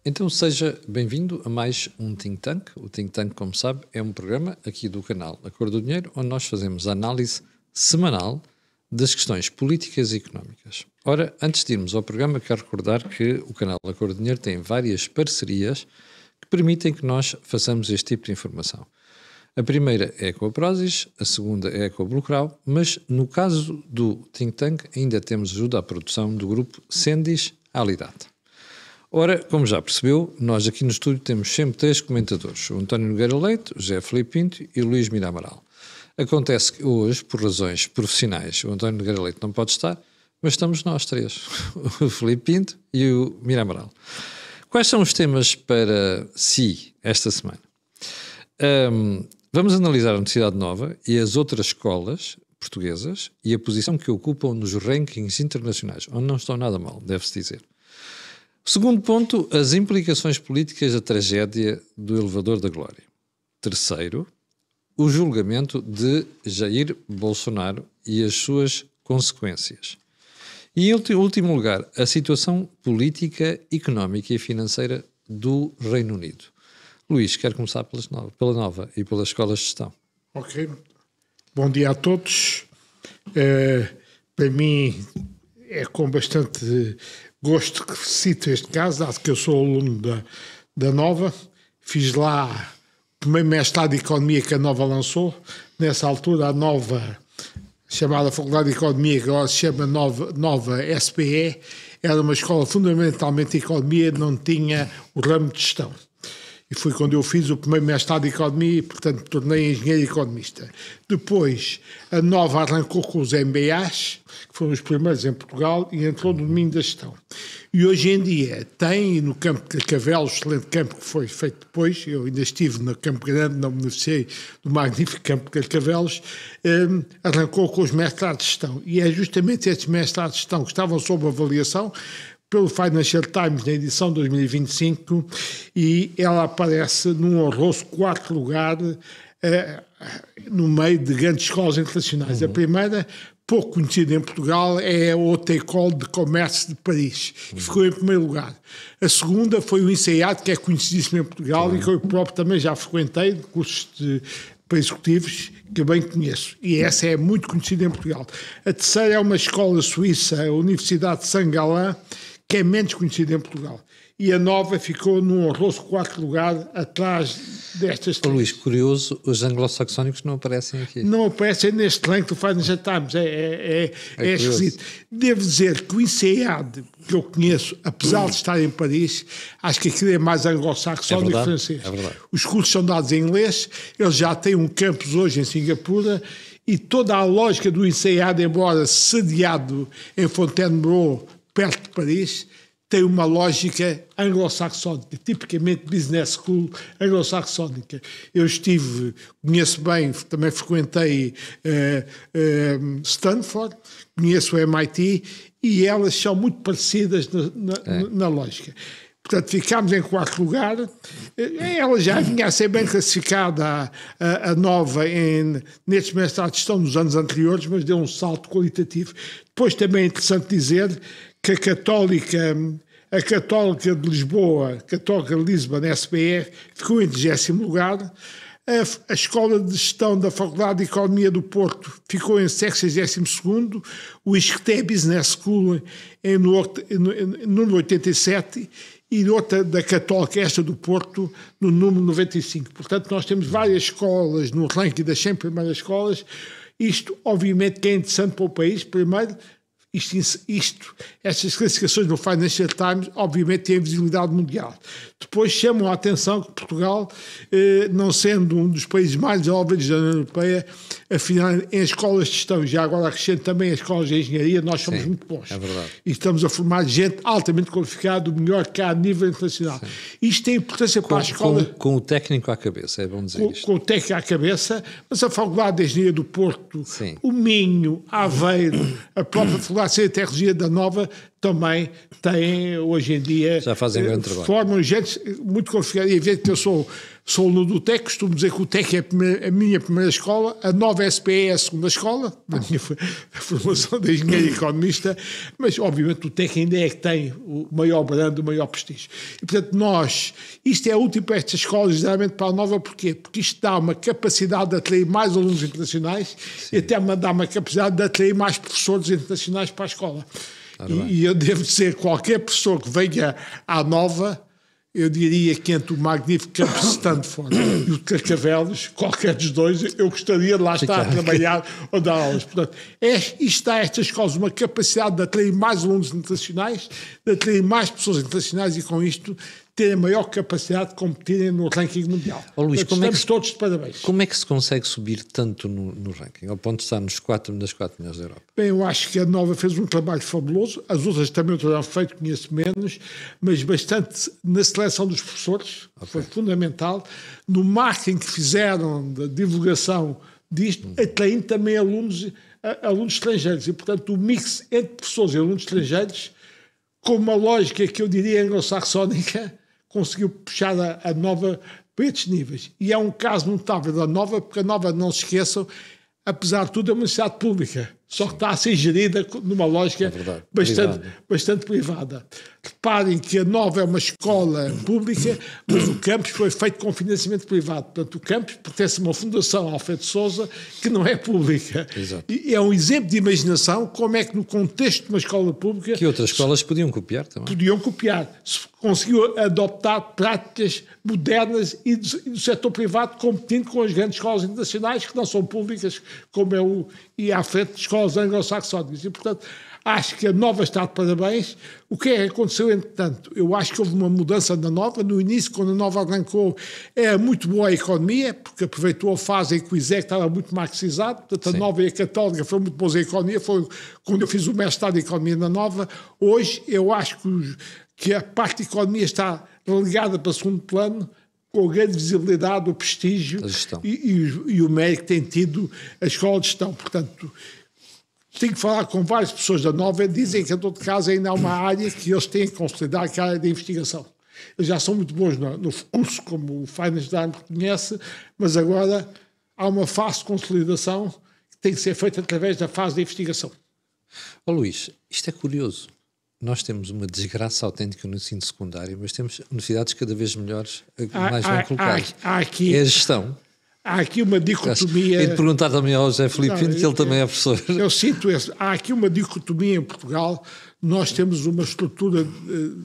Então seja bem-vindo a mais um Think Tank. O Think Tank, como sabe, é um programa aqui do canal A Cor do Dinheiro, onde nós fazemos a análise semanal das questões políticas e económicas. Ora, antes de irmos ao programa, quero recordar que o canal A Cor do Dinheiro tem várias parcerias que permitem que nós façamos este tipo de informação. A primeira é com a Prozis, a segunda é com a Blucrau, mas no caso do Think Tank ainda temos ajuda à produção do grupo Sendis Alidade. Ora, como já percebeu, nós aqui no estúdio temos sempre 3 comentadores, o António Nogueira Leite, o José Filipe Pinto e o Luís Mira Amaral. Acontece que hoje, por razões profissionais, o António Nogueira Leite não pode estar, mas estamos nós 3, o Filipe Pinto e o Mira Amaral. Quais são os temas para si esta semana? Vamos analisar a Universidade Nova e as outras escolas portuguesas e a posição que ocupam nos rankings internacionais, onde não estão nada mal, deve-se dizer. Segundo ponto, as implicações políticas da tragédia do Elevador da Glória. Terceiro, o julgamento de Jair Bolsonaro e as suas consequências. E em último lugar, a situação política, económica e financeira do Reino Unido. Luís, quero começar pela Nova e pelas escolas de gestão. Ok. Bom dia a todos. Para mim é com bastante gosto que cito este caso, dado que eu sou aluno da Nova. Fiz lá o primeiro mestrado de Economia que a Nova lançou. Nessa altura, a Nova, chamada Faculdade de Economia, que agora se chama Nova SPE, era uma escola fundamentalmente de Economia, não tinha o ramo de gestão. E foi quando eu fiz o primeiro mestrado de Economia e, portanto, me tornei engenheiro economista. Depois, a Nova arrancou com os MBAs, que foram os primeiros em Portugal, e entrou no domínio da gestão. E hoje em dia tem no Campo de Carcavelos, excelente campo que foi feito depois, eu ainda estive no Campo Grande, não beneficiei do magnífico Campo de Carcavelos, arrancou com os mestrados de gestão. E é justamente estes mestrados de gestão que estavam sob avaliação pelo Financial Times na edição 2025, e ela aparece num honroso 4º lugar no meio de grandes escolas internacionais. A primeira, pouco conhecida em Portugal, é a Haute École de Commerce de Paris, que ficou em primeiro lugar. A segunda foi o INSEAD, que é conhecidíssimo em Portugal e que eu próprio também já frequentei, de cursos para executivos, que eu bem conheço. E essa é muito conhecida em Portugal. A terceira é uma escola suíça, a Universidade de Saint-Gallen, que é menos conhecida em Portugal. E a Nova ficou num honroso 4º lugar atrás destas três. Luís, curioso, os anglo-saxónicos não aparecem aqui. Não aparecem neste ranking do Financial Times. É esquisito. Devo dizer que o INSEAD, que eu conheço, apesar de estar em Paris, acho que aquilo é mais anglo-saxónico que francês. É verdade. Os cursos são dados em inglês, eles já têm um campus hoje em Singapura, e toda a lógica do INSEAD, embora sediado em Fontainebleau, perto de Paris, tem uma lógica anglo-saxónica, tipicamente business school anglo-saxónica. Eu conheço bem, também frequentei Stanford, conheço o MIT, e elas são muito parecidas na lógica. Portanto, ficámos em 4º lugar. Ela já vinha a ser bem classificada, a Nova, nestes mestrados de gestão nos anos anteriores, mas deu um salto qualitativo. Depois também é interessante dizer que a Católica de Lisboa, a Católica de Lisbon, SPE, ficou em 20º lugar. A Escola de Gestão da Faculdade de Economia do Porto ficou em 62º, o Isqueté Business School no número 87 e outra da Católica, esta do Porto, no número 95. Portanto, nós temos várias escolas no ranking das 100 primeiras escolas. Isto, obviamente, que é interessante para o país. Primeiro, estas classificações no Financial Times, obviamente, têm visibilidade mundial. Depois chamam a atenção que Portugal, não sendo um dos países mais desenvolvidos da União Europeia, afinal, em escolas de gestão, já agora acrescento também as escolas de engenharia, nós somos muito bons. É verdade. E estamos a formar gente altamente qualificada, o melhor que há a nível internacional. Sim. Isto tem importância para a escola... Com o técnico à cabeça, é bom dizer isto. Com o técnico à cabeça, mas a Faculdade de Engenharia do Porto, sim, o Minho, Aveiro, a própria Faculdade de Ciência e Tecnologia da Nova, também têm, hoje em dia... Já fazem grande trabalho. Formam gente muito qualificada. E a ver que eu sou sou aluno do TEC, costumo dizer que o TEC é a minha primeira escola, a nova SPE é a segunda escola, da minha formação de engenheiro e economista, mas obviamente o TEC ainda é que tem o maior brand, o maior prestígio. E portanto isto é útil para estas escolas, geralmente para a nova, porquê? Porque isto dá uma capacidade de atrair mais alunos internacionais. Sim. E até dá uma capacidade de atrair mais professores internacionais para a escola. E eu devo dizer, qualquer professor que venha à nova, eu diria que entre o magnífico Campus Stanford e o Carcavelos, qualquer dos dois, eu gostaria de lá estar a trabalhar ou dar aulas. Portanto, isto dá a estas escolas uma capacidade de atrair mais alunos internacionais, de atrair mais pessoas internacionais e com isto ter a maior capacidade de competirem no ranking mundial. Luís, estamos todos de parabéns. Como é que se consegue subir tanto no ranking, ao ponto de estar nas 4 melhores da Europa? Bem, eu acho que a Nova fez um trabalho fabuloso, as outras também o terão feito, conheço menos, mas bastante na seleção dos professores, foi fundamental, no marketing que fizeram, da divulgação disto, atraindo também alunos estrangeiros, e portanto o mix entre professores e alunos estrangeiros, com uma lógica que eu diria anglo-saxónica, conseguiu puxar a Nova para estes níveis. E é um caso notável da Nova, porque a Nova, não se esqueçam, apesar de tudo, é uma universidade pública, só que está a ser gerida numa lógica bastante privada. Reparem que a Nova é uma escola pública, mas o campus foi feito com financiamento privado. Portanto, o campus pertence a uma fundação, Alfredo de Sousa, que não é pública. Exato. E é um exemplo de imaginação, como é que no contexto de uma escola pública... Que outras escolas podiam copiar também. Podiam copiar. Se conseguiu adoptar práticas modernas e do setor privado, competindo com as grandes escolas internacionais, que não são públicas, como é e à frente de escolas anglo-saxónicas. E, portanto, acho que a Nova está de parabéns. O que é que aconteceu, entretanto? Eu acho que houve uma mudança na Nova. No início, quando a Nova arrancou, era muito boa a economia, porque aproveitou a fase em que o ISEC estava muito marxizado. Portanto, a Nova e a Católica foram muito boas a economia. Foi quando eu fiz o mestrado em Economia na Nova. Hoje, eu acho que a parte da economia está relegada para segundo plano, com a grande visibilidade, o prestígio e o mérito que tem tido a escola de gestão. Portanto, tenho que falar com várias pessoas da Nova, dizem que em todo caso ainda há uma área que eles têm que consolidar, que é a área da investigação. Eles já são muito bons no curso, como o Finance Dime reconhece, mas agora há uma fase de consolidação que tem que ser feita através da fase da investigação. Luís, isto é curioso. Nós temos uma desgraça autêntica no ensino secundário, mas temos universidades cada vez melhores, mais bem colocadas. É a gestão. Há aqui uma dicotomia... E de perguntar também ao José Filipe Pinto, que ele também é professor. Eu sinto isso. Há aqui uma dicotomia em Portugal. Nós temos uma estrutura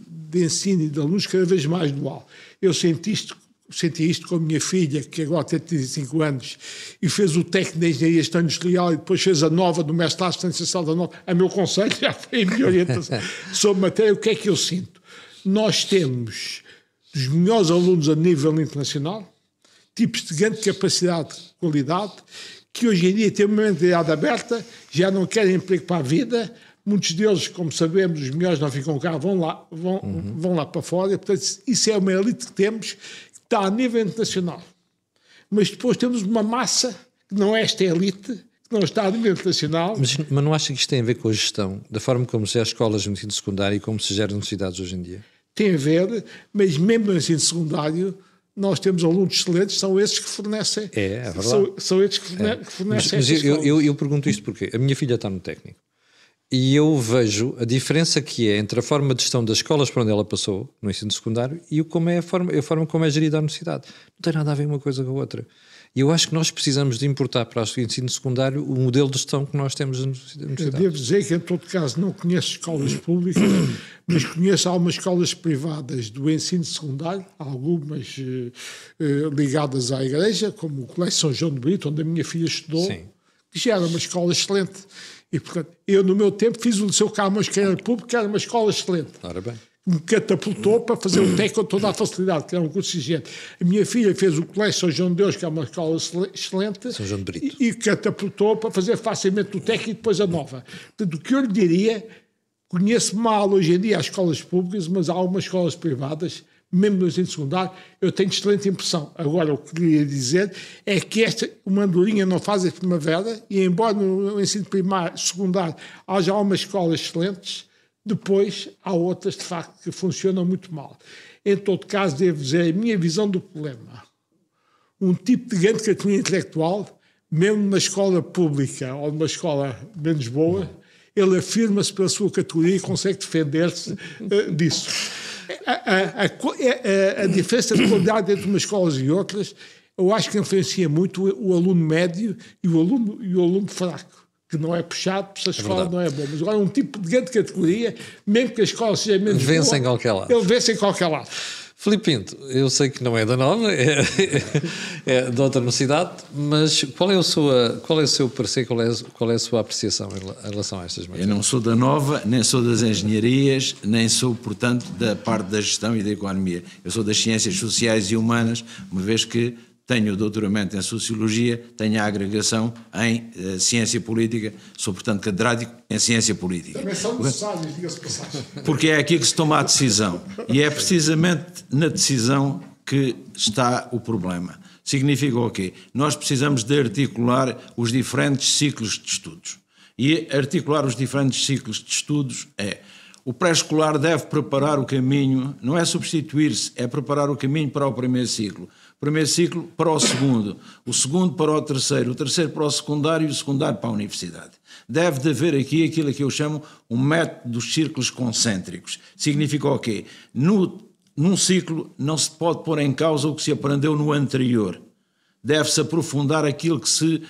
de ensino e de alunos cada vez mais dual. Eu senti isto com a minha filha, que agora tem 35 anos, e fez o técnico de Engenharia e Gestão Industrial e depois fez a Nova do mestrado de Assistência Social da Nova. A meu conselho já foi a minha orientação sobre matéria. O que é que eu sinto? Nós temos os melhores alunos a nível internacional, tipos de grande capacidade, qualidade, que hoje em dia têm uma mentalidade aberta, já não querem emprego para a vida. Muitos deles, como sabemos, os melhores não ficam cá, vão lá para fora. Portanto, isso é uma elite que temos, que está a nível internacional. Mas depois temos uma massa que não é esta elite, que não está a nível internacional. Mas não acha que isto tem a ver com a gestão, da forma como se gera escolas no ensino secundário e como se gera universidades hoje em dia? Tem a ver, mas mesmo no ensino secundário, nós temos alunos excelentes, são esses que fornecem. É verdade. São esses que fornecem. Mas eu pergunto isto porque a minha filha está no técnico e eu vejo a diferença que é entre a forma de gestão das escolas por onde ela passou, no ensino secundário, e como é a forma como é gerida a universidade. Não tem nada a ver uma coisa com a outra. E eu acho que nós precisamos de importar para o ensino secundário o modelo de gestão que nós temos na universidade. Eu devo dizer que, em todo caso, não conheço escolas públicas, mas conheço algumas escolas privadas do ensino secundário, algumas ligadas à igreja, como o Colégio São João de Brito, onde a minha filha estudou, que já era uma escola excelente. E, portanto, eu, no meu tempo, fiz o Liceu Camões, que era público, que era uma escola excelente. Ora bem. Me catapultou para fazer o técnico com toda a facilidade, que era um curso exigente. A minha filha fez o Colégio São João de Deus, que é uma escola excelente, São João de Brito. E catapultou para fazer facilmente o técnico e depois a Nova. Portanto, o que eu lhe diria, conheço mal hoje em dia as escolas públicas, mas há algumas escolas privadas, mesmo no ensino secundário, eu tenho excelente impressão. Agora, o que queria dizer é que uma andorinha não faz a primavera, e embora no ensino primário, secundário, haja algumas escolas excelentes, depois há outras, de facto, que funcionam muito mal. Em todo caso, devo dizer, a minha visão do problema um tipo de grande categoria intelectual, mesmo na escola pública ou numa escola menos boa, ele afirma-se pela sua categoria e consegue defender-se disso. A diferença de qualidade entre umas escolas e outras, eu acho que influencia muito o aluno médio e o aluno fraco, que não é puxado, porque a escola não é boa. Mas agora um tipo de grande categoria, mesmo que a escola seja menos boa, vence em qualquer lado. Ele vence em qualquer lado. Filipe Pinto, eu sei que não é da Nova, é de outra universidade, mas qual é o seu parecer, qual é a sua apreciação em relação a estas matérias? Eu não sou da Nova, nem sou das engenharias, nem sou, portanto, da parte da gestão e da economia. Eu sou das ciências sociais e humanas, uma vez que tenho o doutoramento em Sociologia, tenho a agregação em Ciência Política, sou, portanto, catedrático em Ciência Política. Também são necessários, diga-se passagem. Porque é aqui que se toma a decisão. E é precisamente na decisão que está o problema. Significa o quê? Nós precisamos de articular os diferentes ciclos de estudos. E articular os diferentes ciclos de estudos o pré-escolar deve preparar o caminho, não é substituir-se, é preparar o caminho para o primeiro ciclo. O primeiro ciclo para o segundo para o terceiro para o secundário e o secundário para a universidade. Deve de haver aqui aquilo que eu chamo um método dos círculos concêntricos. Significa o quê? Num ciclo não se pode pôr em causa o que se aprendeu no anterior. Deve-se aprofundar aquilo que se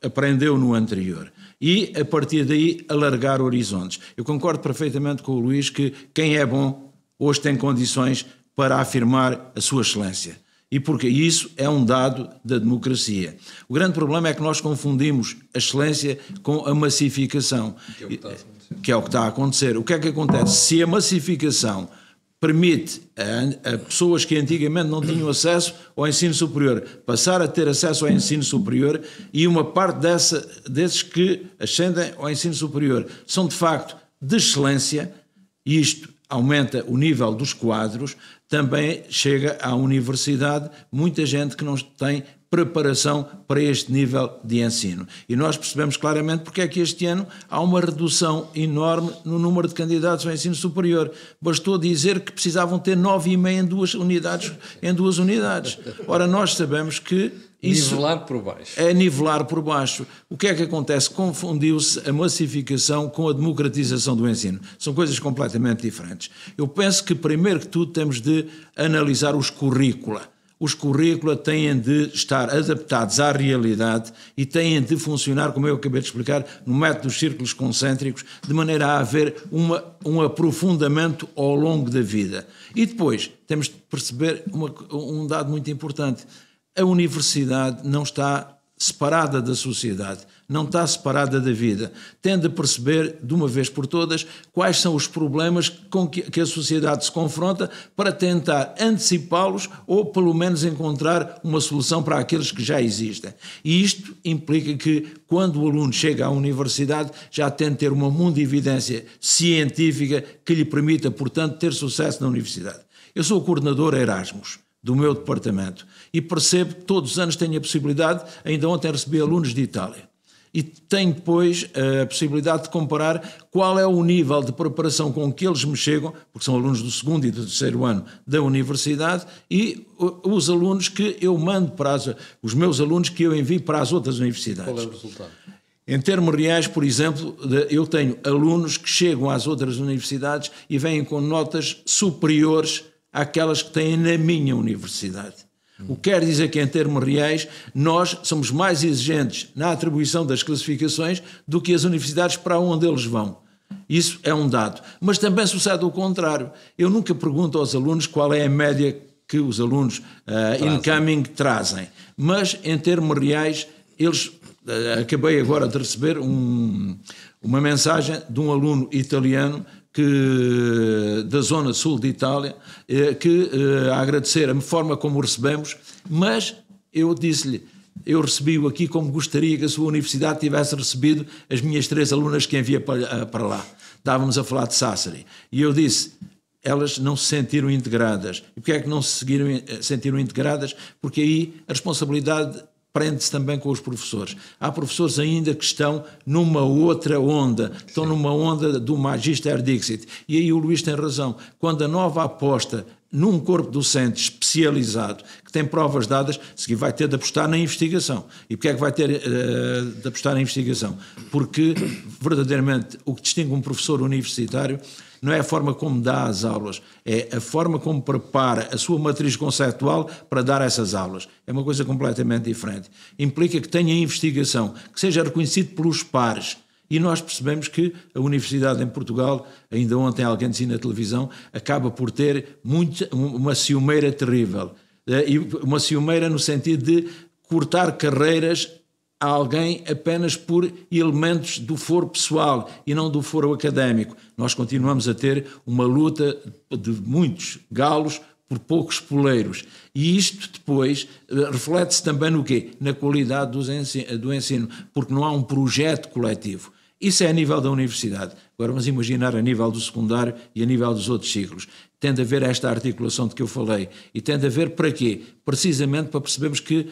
aprendeu no anterior. E, a partir daí, alargar horizontes. Eu concordo perfeitamente com o Luís que quem é bom hoje tem condições para afirmar a sua excelência. E porque isso é um dado da democracia. O grande problema é que nós confundimos a excelência com a massificação. Que é o que está a acontecer. O que é que acontece? Se a massificação permite a pessoas que antigamente não tinham acesso ao ensino superior passar a ter acesso ao ensino superior, e uma parte desses que ascendem ao ensino superior são de facto de excelência, e isto aumenta o nível dos quadros, também chega à universidade muita gente que não tem preparação para este nível de ensino. E nós percebemos claramente porque é que este ano há uma redução enorme no número de candidatos ao ensino superior. Bastou dizer que precisavam ter 9,5 em duas unidades. Ora, nós sabemos que isso nivelar por baixo. É nivelar por baixo. O que é que acontece? Confundiu-se a massificação com a democratização do ensino. São coisas completamente diferentes. Eu penso que, primeiro que tudo, temos de analisar os currícula. Os currícula têm de estar adaptados à realidade e têm de funcionar, como eu acabei de explicar, no método dos círculos concêntricos, de maneira a haver um aprofundamento ao longo da vida. E depois temos de perceber um dado muito importante. A universidade não está separada da sociedade, não está separada da vida. Tem de perceber, de uma vez por todas, quais são os problemas com que a sociedade se confronta para tentar antecipá-los ou, pelo menos, encontrar uma solução para aqueles que já existem. E isto implica que, quando o aluno chega à universidade, já tem de ter uma mundividência científica que lhe permita, portanto, ter sucesso na universidade. Eu sou o coordenador Erasmus do meu departamento e percebo que todos os anos tenho a possibilidade, ainda ontem recebi alunos de Itália, e tenho depois a possibilidade de comparar qual é o nível de preparação com que eles me chegam, porque são alunos do segundo e do terceiro ano da universidade, e os alunos que eu mando os meus alunos que eu envio para as outras universidades. Qual é o resultado? Em termos reais, por exemplo, eu tenho alunos que chegam às outras universidades e vêm com notas superiores àquelas que têm na minha universidade. O que quer dizer que, em termos reais, nós somos mais exigentes na atribuição das classificações do que as universidades para onde eles vão. Isso é um dado. Mas também sucede o contrário. Eu nunca pergunto aos alunos qual é a média que os alunos incoming trazem. Mas, em termos reais, eles... acabei agora de receber uma mensagem de um aluno italiano da zona sul de Itália, a agradecer a forma como o recebemos, mas eu disse-lhe, eu recebi-o aqui como gostaria que a sua universidade tivesse recebido as minhas 3 alunas que envia para lá. Estávamos a falar de Sassari. E eu disse, elas não se sentiram integradas. E porquê é que não se sentiram integradas? Porque aí a responsabilidade prende-se também com os professores. Há professores ainda que estão numa outra onda, estão numa onda do Magister Dixit. E aí o Luís tem razão. Quando a nova aposta num corpo docente especializado, que tem provas dadas, seguir vai ter de apostar na investigação. E porquê é que vai ter de apostar na investigação? Porque, verdadeiramente, o que distingue um professor universitário não é a forma como dá as aulas, é a forma como prepara a sua matriz conceptual para dar essas aulas. É uma coisa completamente diferente. Implica que tenha investigação, que seja reconhecido pelos pares. E nós percebemos que a Universidade em Portugal, ainda ontem alguém dizia na televisão, acaba por ter uma ciumeira terrível. E uma ciumeira no sentido de cortar carreiras a alguém apenas por elementos do foro pessoal e não do foro académico. Nós continuamos a ter uma luta de muitos galos por poucos poleiros. E isto depois reflete-se também no quê? Na qualidade do ensino, porque não há um projeto coletivo. Isso é a nível da universidade. Agora vamos imaginar a nível do secundário e a nível dos outros ciclos. Tem de haver esta articulação de que eu falei. E tem de haver para quê? Precisamente para percebermos que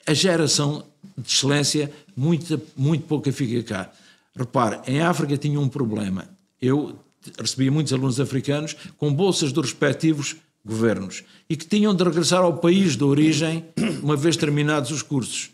a geração de excelência muito pouca fica cá. Repare, em África tinha um problema. Eu recebia muitos alunos africanos com bolsas dos respectivos governos e que tinham de regressar ao país de origem uma vez terminados os cursos.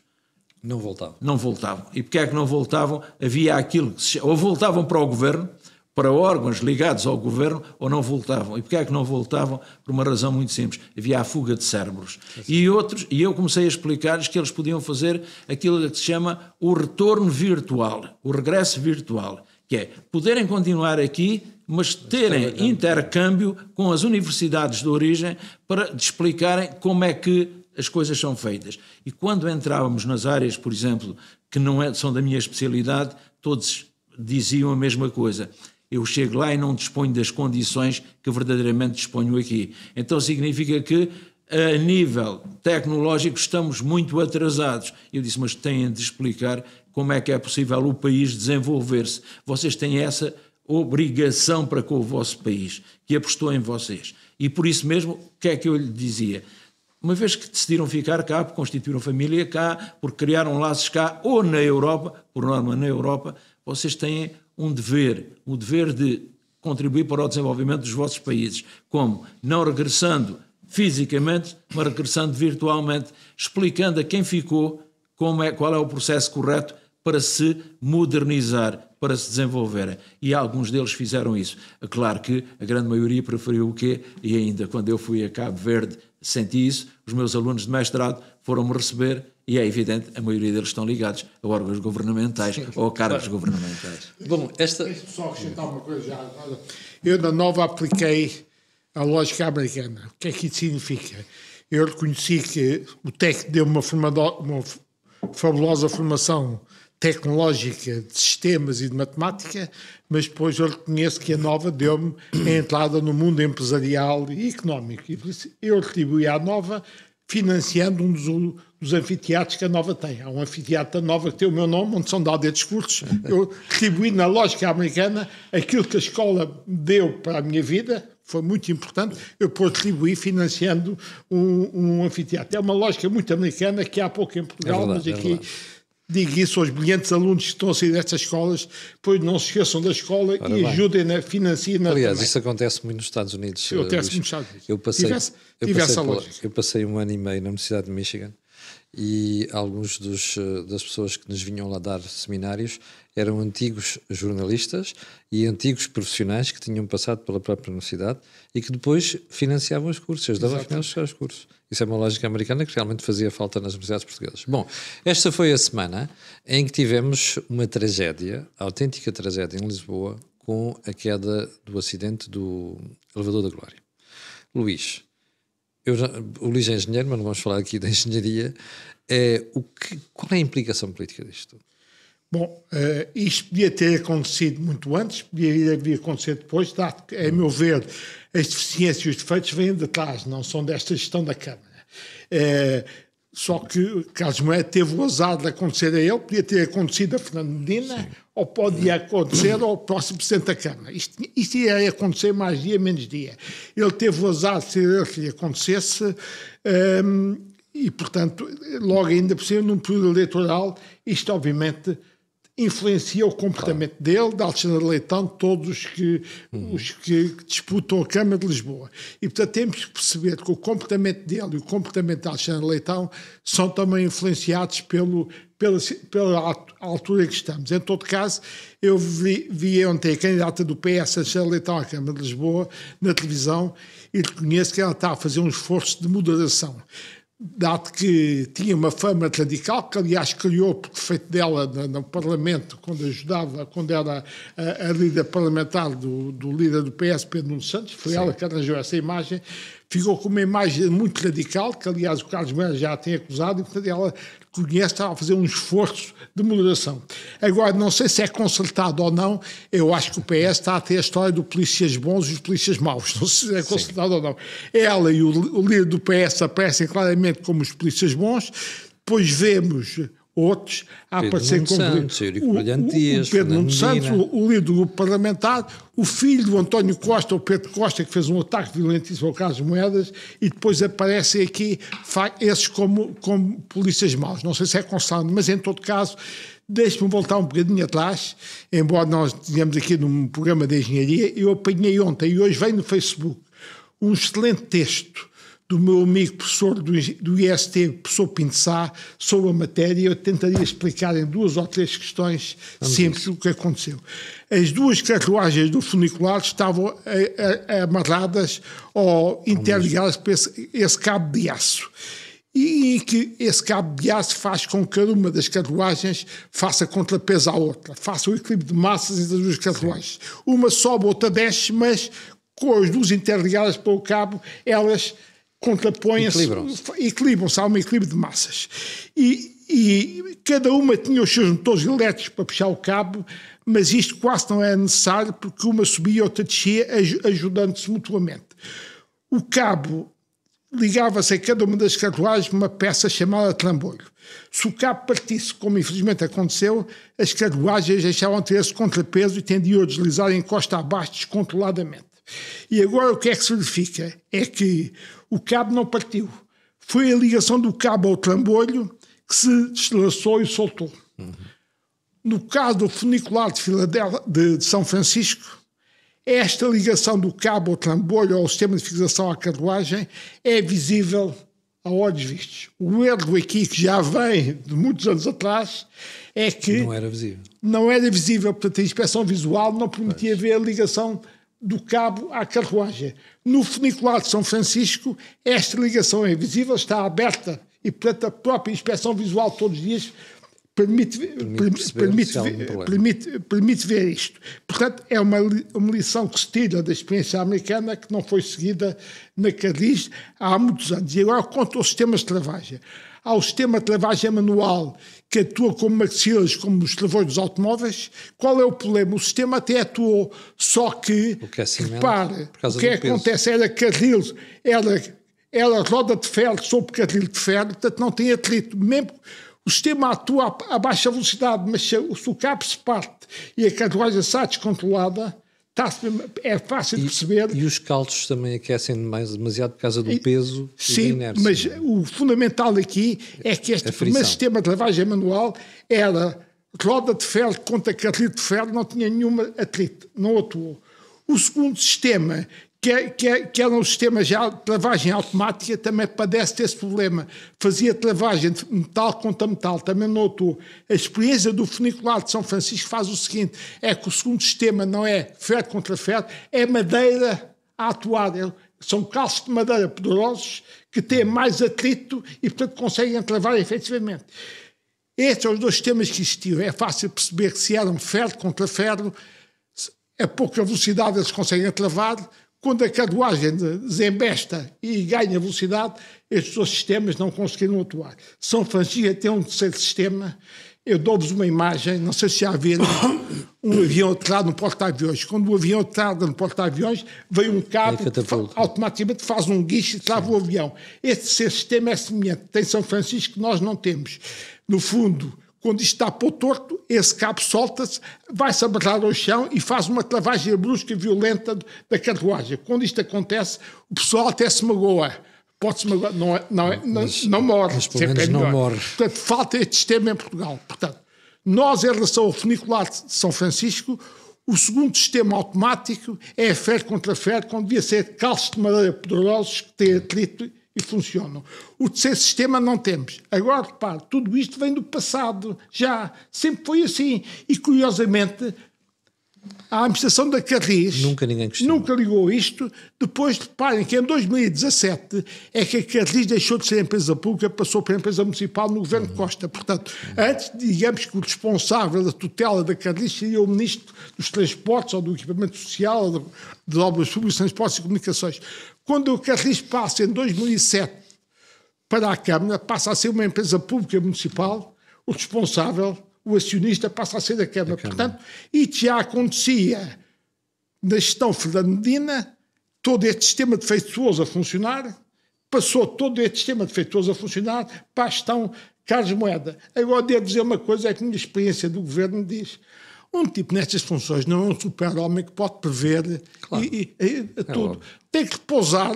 Não voltavam. Não voltavam. E porquê é que não voltavam? Havia aquilo que ou voltavam para o governo, para órgãos ligados ao governo, ou não voltavam. E porquê é que não voltavam? Por uma razão muito simples. Havia a fuga de cérebros. E eu comecei a explicar-lhes que eles podiam fazer aquilo que se chama o retorno virtual, o regresso virtual, que é poderem continuar aqui, mas terem intercâmbio com as universidades de origem para explicarem como é que as coisas são feitas. E quando entrávamos nas áreas, por exemplo, que não são da minha especialidade, todos diziam a mesma coisa. Eu chego lá e não disponho das condições que verdadeiramente disponho aqui. Então significa que, a nível tecnológico, estamos muito atrasados. Eu disse, mas têm de explicar como é que é possível o país desenvolver-se. Vocês têm essa obrigação para com o vosso país, que apostou em vocês. E por isso mesmo, o que é que eu lhe dizia? Uma vez que decidiram ficar cá, por constituíram família cá, por criaram laços cá, ou na Europa, por norma na Europa, vocês têm um dever, o dever de contribuir para o desenvolvimento dos vossos países. Como? Não regressando fisicamente, mas regressando virtualmente, explicando a quem ficou qual é o processo correto para se modernizar, para se desenvolverem. E alguns deles fizeram isso. É claro que a grande maioria preferiu o quê? E ainda quando eu fui a Cabo Verde senti isso, os meus alunos de mestrado foram-me receber e é evidente, a maioria deles estão ligados a órgãos governamentais ou a cargos governamentais. Bom, Deixa-me só acrescentar uma coisa já agora. Eu na Nova apliquei a lógica americana. O que é que isso significa? Eu reconheci que o TEC deu uma fabulosa formação tecnológica de sistemas e de matemática, mas depois eu reconheço que a Nova deu-me a entrada no mundo empresarial e económico. E por isso eu retribuí à Nova financiando um dos anfiteatros que a Nova tem. Há um anfiteatro da Nova que tem o meu nome, onde são dados discursos. Eu retribuí na lógica americana aquilo que a escola deu para a minha vida, foi muito importante, eu depois retribuí financiando um anfiteatro. É uma lógica muito americana que há pouco em Portugal, mas aqui... Digo isso aos brilhantes alunos que estão a sair destas escolas, pois não se esqueçam da escola e ajudem na financia. Aliás, também. Isso acontece muito nos Estados Unidos. Acontece muito nos Estados Unidos. Eu passei um ano e meio na Universidade de Michigan e alguns das pessoas que nos vinham lá dar seminários eram antigos jornalistas e antigos profissionais que tinham passado pela própria universidade e que depois financiavam os cursos, ajudavam a financiar os cursos. Isso é uma lógica americana que realmente fazia falta nas universidades portuguesas. Bom, esta foi a semana em que tivemos uma tragédia, autêntica tragédia em Lisboa, com a queda do acidente do Elevador da Glória. Luís, o Luís é engenheiro, mas não vamos falar aqui da engenharia. Qual é a implicação política disto? Bom, isto podia ter acontecido muito antes, podia acontecer depois, dado que, a meu ver, as deficiências e os defeitos vêm de trás, não são desta gestão da Câmara. Só que Carlos Moedas teve o azar de acontecer a ele, podia ter acontecido a Fernando Medina, sim, ou podia acontecer ao próximo Presidente da Câmara. Isto ia acontecer mais dia, menos dia. Ele teve o azar de ser ele que lhe acontecesse, E, portanto, logo ainda por cima, num período eleitoral, isto obviamente influencia o comportamento dele, de Alexandre Leitão, de todos os que disputam a Câmara de Lisboa. E, portanto, temos que perceber que o comportamento dele e o comportamento de Alexandre Leitão são também influenciados pela altura em que estamos. Em todo caso, eu vi ontem a candidata do PS, Alexandre Leitão, à Câmara de Lisboa, na televisão, e reconheço que ela está a fazer um esforço de moderação. Dado que tinha uma fama radical, que aliás criou por defeito dela no Parlamento, quando era a líder parlamentar do líder do PS, Pedro Nuno Santos, foi ela que arranjou essa imagem, ficou com uma imagem muito radical, que aliás o Carlos Moedas já a tem acusado, e portanto ela conhece, está a fazer um esforço de moderação. Agora, não sei se é consertado ou não, eu acho que o PS está a ter a história dos polícias bons e os polícias maus, não sei se é consertado ou não. Ela e o líder do PS aparecem claramente como os polícias bons, depois vemos outros a aparecer como o Pedro Nuno Santos, o líder do grupo parlamentar, o filho do António Costa, o Pedro Costa, que fez um ataque violentíssimo ao Carlos Moedas, e depois aparecem aqui esses como polícias maus. Não sei se é constante, mas em todo caso, deixe-me voltar um bocadinho atrás, embora nós tenhamos aqui num programa de engenharia, eu apanhei ontem e hoje vem no Facebook um excelente texto do meu amigo professor do IST, professor Pinto Sá, sobre a matéria. Eu tentaria explicar em 2 ou 3 questões simples o que aconteceu. As 2 carruagens do funicular estavam amarradas ou interligadas por esse cabo de aço. E que esse cabo de aço faz com que cada uma das carruagens faça contrapeso à outra, faça o equilíbrio de massas entre as 2 carruagens. Uma sobe, outra desce, mas com as 2 interligadas pelo cabo, elas contrapõem-se, equilibram-se, há um equilíbrio de massas. E cada uma tinha os seus motores elétricos para puxar o cabo, mas isto quase não é necessário, porque uma subia e outra descia, ajudando-se mutuamente. O cabo ligava-se a cada uma das carruagens uma peça chamada trambolho. Se o cabo partisse, como infelizmente aconteceu, as carruagens deixavam de ter esse contrapeso e tendiam a deslizar em costa abaixo descontroladamente. E agora o que é que se verifica? É que o cabo não partiu. Foi a ligação do cabo ao trambolho que se deslaçou e soltou. No caso do funicular de São Francisco, esta ligação do cabo ao trambolho ou ao sistema de fixação à carruagem é visível a olhos vistos. O erro aqui, que já vem de muitos anos atrás, é que não era visível. Não era visível, portanto a inspeção visual não permitia ver a ligação do cabo à carruagem. No funicular de São Francisco, esta ligação é visível, está aberta e, portanto, a própria inspeção visual todos os dias permite ver isto. Portanto, é uma lição que se tira da experiência americana que não foi seguida na Carris há muitos anos. E agora, quanto aos sistemas de travagem. Há o sistema de travagem manual que atua como maxilas, como os travões dos automóveis. Qual é o problema? O sistema até atuou, só que, repare, o que acontece era carril, era roda de ferro sobre carril de ferro, portanto não tem atrito. Mesmo o sistema atua a baixa velocidade, mas se o cabo se parte e a carruagem sai descontrolada, é fácil de perceber. E os calços também aquecem demasiado por causa do peso e da inércia. Mas o fundamental aqui é que este primeiro sistema de lavagem manual era roda de ferro contra carril de ferro, não tinha nenhuma atrito, não atuou. O segundo sistema, que era um sistema já de lavagem automática, também padece desse problema. Fazia lavagem de metal contra metal, também não atuou. A experiência do funicular de São Francisco faz o seguinte, é que o segundo sistema não é ferro contra ferro, é madeira a atuar. São calços de madeira poderosos que têm mais atrito e, portanto, conseguem travar efetivamente. Estes são os 2 sistemas que existiam. É fácil perceber que se eram ferro contra ferro, a pouca velocidade eles conseguem travar. Quando a carruagem desembesta e ganha velocidade, estes 2 sistemas não conseguiram atuar. São Francisco tem um terceiro sistema. Eu dou-vos uma imagem, não sei se já viram, um avião aterrado no porta-aviões. Quando o avião aterrado no porta-aviões, vem um cabo que automaticamente faz um guicho e trava o avião. Este terceiro sistema é semelhante. Tem São Francisco que nós não temos. No fundo, quando isto está para o torto, esse cabo solta-se, vai-se abarrar ao chão e faz uma travagem brusca e violenta da carruagem. Quando isto acontece, o pessoal até se magoa. pode-se magoar, não morre. Mas pelo menos não morre. Portanto, falta este sistema em Portugal. Portanto, nós, em relação ao funicular de São Francisco, o segundo sistema automático é a ferro contra ferro, quando devia ser calços de madeira poderosos que têm atrito e funcionam. O terceiro sistema não temos. Agora, repare, tudo isto vem do passado, já, sempre foi assim. E, curiosamente, a administração da Carris nunca ligou isto. Depois, reparem que em 2017 é que a Carris deixou de ser empresa pública, passou para a empresa municipal no governo Costa. Portanto, antes, digamos que o responsável da tutela da Carris seria o ministro dos Transportes ou do Equipamento Social, ou de Obras Públicas, Transportes e Comunicações. Quando a Carris passa em 2007 para a Câmara, passa a ser uma empresa pública municipal, o responsável, o acionista, passa a ser a Câmara. Portanto, isto já acontecia na gestão Fernando Medina, todo este sistema defeituoso a funcionar, passou todo este sistema defeituoso a funcionar para a gestão Carlos Moeda. Agora, devo dizer uma coisa, é que a minha experiência do governo me diz: um tipo nestas funções não é um super-homem que pode prever tudo. Tem que repousar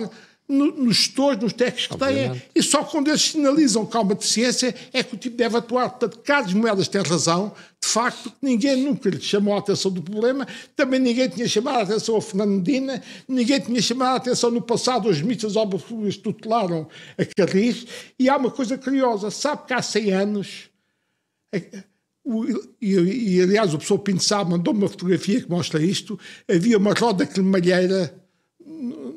nos gestores, nos técnicos que têm, e só quando eles sinalizam que há uma deficiência é que o tipo deve atuar. Portanto, Carlos Moedas tem razão, de facto, ninguém nunca lhe chamou a atenção do problema, também ninguém tinha chamado a atenção ao Fernando Medina, ninguém tinha chamado a atenção no passado, os ministros das obras públicas tutelaram a Carris, e há uma coisa curiosa, sabe que há 100 anos, e aliás o professor Pinto Sá mandou uma fotografia que mostra isto, havia uma roda cremalheira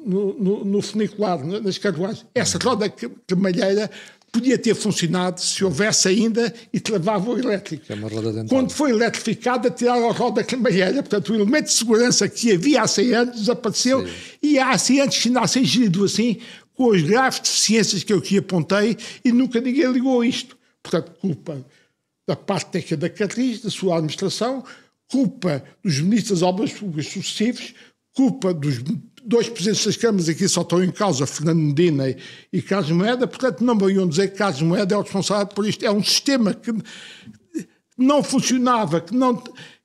no funicular, nas carruagens. Essa roda cremalheira podia ter funcionado se houvesse ainda e travava o elétrico. É uma roda dentada. Quando foi eletrificada, tiraram a roda cremalheira. Portanto, o elemento de segurança que havia há 100 anos desapareceu. Sim. E há 100 anos que ainda a ser gerido assim, com as graves deficiências que eu aqui apontei, e nunca ninguém ligou a isto. Portanto, culpa da parte técnica da Carris, da sua administração, culpa dos ministros das obras públicas sucessivos, culpa dos dois presidentes das câmaras, aqui só estão em causa Fernando Medina e Carlos Moeda. Portanto, não venham dizer que Carlos Moeda é o responsável por isto. É um sistema que não funcionava, que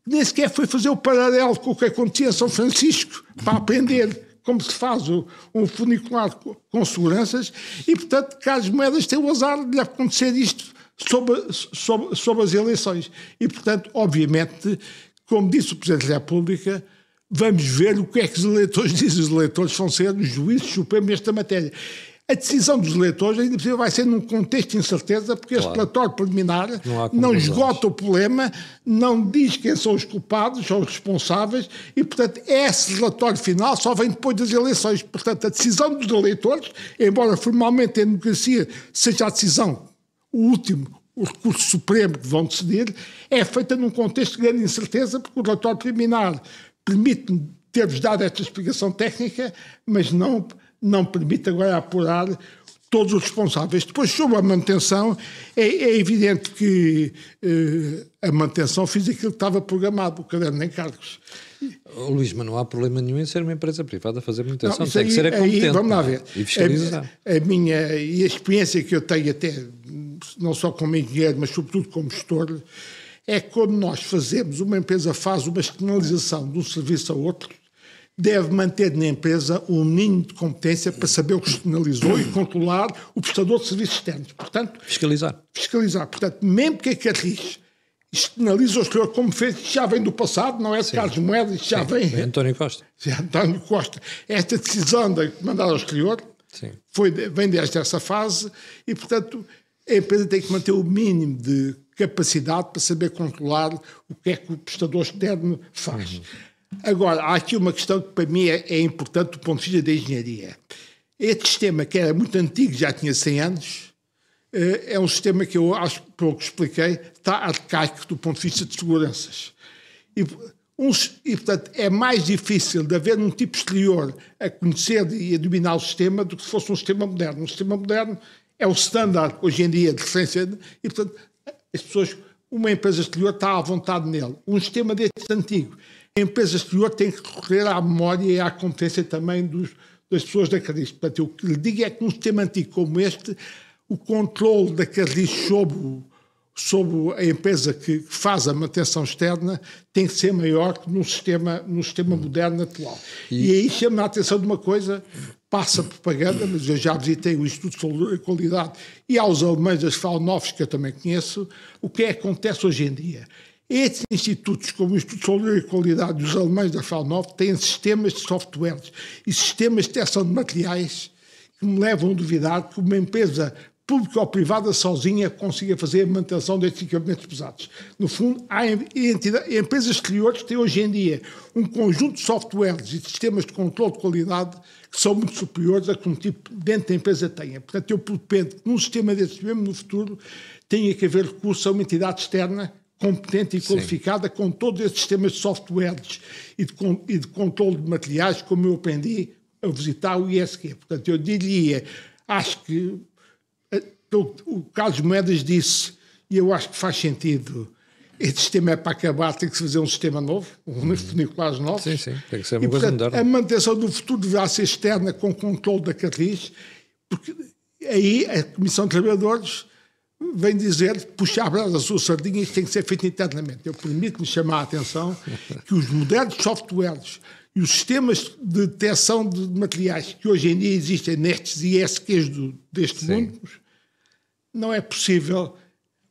nem sequer foi fazer o paralelo com o que acontecia em São Francisco para aprender como se faz um funicular com seguranças, e, portanto, Carlos Moedas tem o azar de acontecer isto sobre as eleições. E, portanto, obviamente, como disse o Presidente da República, vamos ver o que é que os eleitores dizem. Os eleitores vão ser os juízes supremos nesta matéria. A decisão dos eleitores ainda vai ser num contexto de incerteza, porque este relatório preliminar não esgota o problema, não diz quem são os culpados, são os responsáveis, e, portanto, esse relatório final só vem depois das eleições. Portanto, a decisão dos eleitores, embora formalmente em democracia seja a decisão, o último, o recurso supremo que vão decidir, é feita num contexto de grande incerteza, porque o relatório preliminar permite-me ter-vos dado esta explicação técnica, mas não permite agora apurar todos os responsáveis. Depois, sobre a manutenção, é evidente que a manutenção fiz aquilo que estava programado, o caderno de encargos. Luís, mas não há problema nenhum em ser uma empresa privada a fazer manutenção, tem que ser competente. Vamos lá ver. E fiscalizar. A minha e a experiência que eu tenho até, não só como engenheiro, mas sobretudo como gestor, é que quando nós uma empresa faz uma externalização de um serviço a outro, deve manter na empresa um mínimo de competência para saber o que externalizou e controlar o prestador de serviços externos. Portanto, fiscalizar. Portanto, mesmo que a Carris externaliza o exterior como fez, já vem do passado, não é de Carlos Moedas, já vem... É António Costa. António Costa. Esta decisão de mandar ao exterior vem desde essa fase e, portanto, a empresa tem que manter o mínimo de capacidade para saber controlar o que é que o prestador externo faz. Agora, há aqui uma questão que para mim é importante do ponto de vista da engenharia. Este sistema, que era muito antigo, já tinha 100 anos, é um sistema que eu acho, pelo que expliquei, está arcaico do ponto de vista de seguranças. E, portanto, é mais difícil de haver um tipo exterior a conhecer e a dominar o sistema do que se fosse um sistema moderno. Um sistema moderno é o standard, hoje em dia, de referência, e, portanto, as pessoas, uma empresa exterior está à vontade nele. Um sistema deste antigo, a empresa exterior tem que recorrer à memória e à competência também das pessoas da Carris. Portanto, o que lhe digo é que num sistema antigo como este, o controle da Carris sobre sobre a empresa que faz a manutenção externa tem que ser maior que no sistema moderno atual. E aí chama a atenção de uma coisa, passa propaganda, mas eu já visitei o Instituto de Saúde e Qualidade e aos alemães das Fraunhofer, que eu também conheço, o que é que acontece hoje em dia. Estes institutos, como o Instituto de Saúde e Qualidade e os alemães da Fraunhofer, têm sistemas de softwares e sistemas de detecção de materiais que me levam a duvidar que uma empresa pública ou privada sozinha consiga fazer a manutenção destes equipamentos pesados. No fundo, há empresas exteriores que têm hoje em dia um conjunto de softwares e de sistemas de controle de qualidade que são muito superiores a que um tipo dentro da empresa tenha. Portanto, eu propendo que num sistema desses mesmo no futuro tenha que haver recurso a uma entidade externa competente e qualificada com todos esses sistemas de softwares e de controle de materiais, como eu aprendi a visitar o ISQ. Portanto, eu diria, acho que o Carlos Moedas disse, e eu acho que faz sentido, este sistema é para acabar, tem que se fazer um sistema novo, funiculares novos. Sim, tem que ser uma coisa moderna. A manutenção do futuro deverá ser externa com controle da Carris, porque aí a Comissão de Trabalhadores vem dizer, puxar a sua sardinha, isto tem que ser feito internamente. Eu permito-me chamar a atenção que os modernos softwares e os sistemas de detecção de materiais que hoje em dia existem nestes ISQs deste mundo, não é possível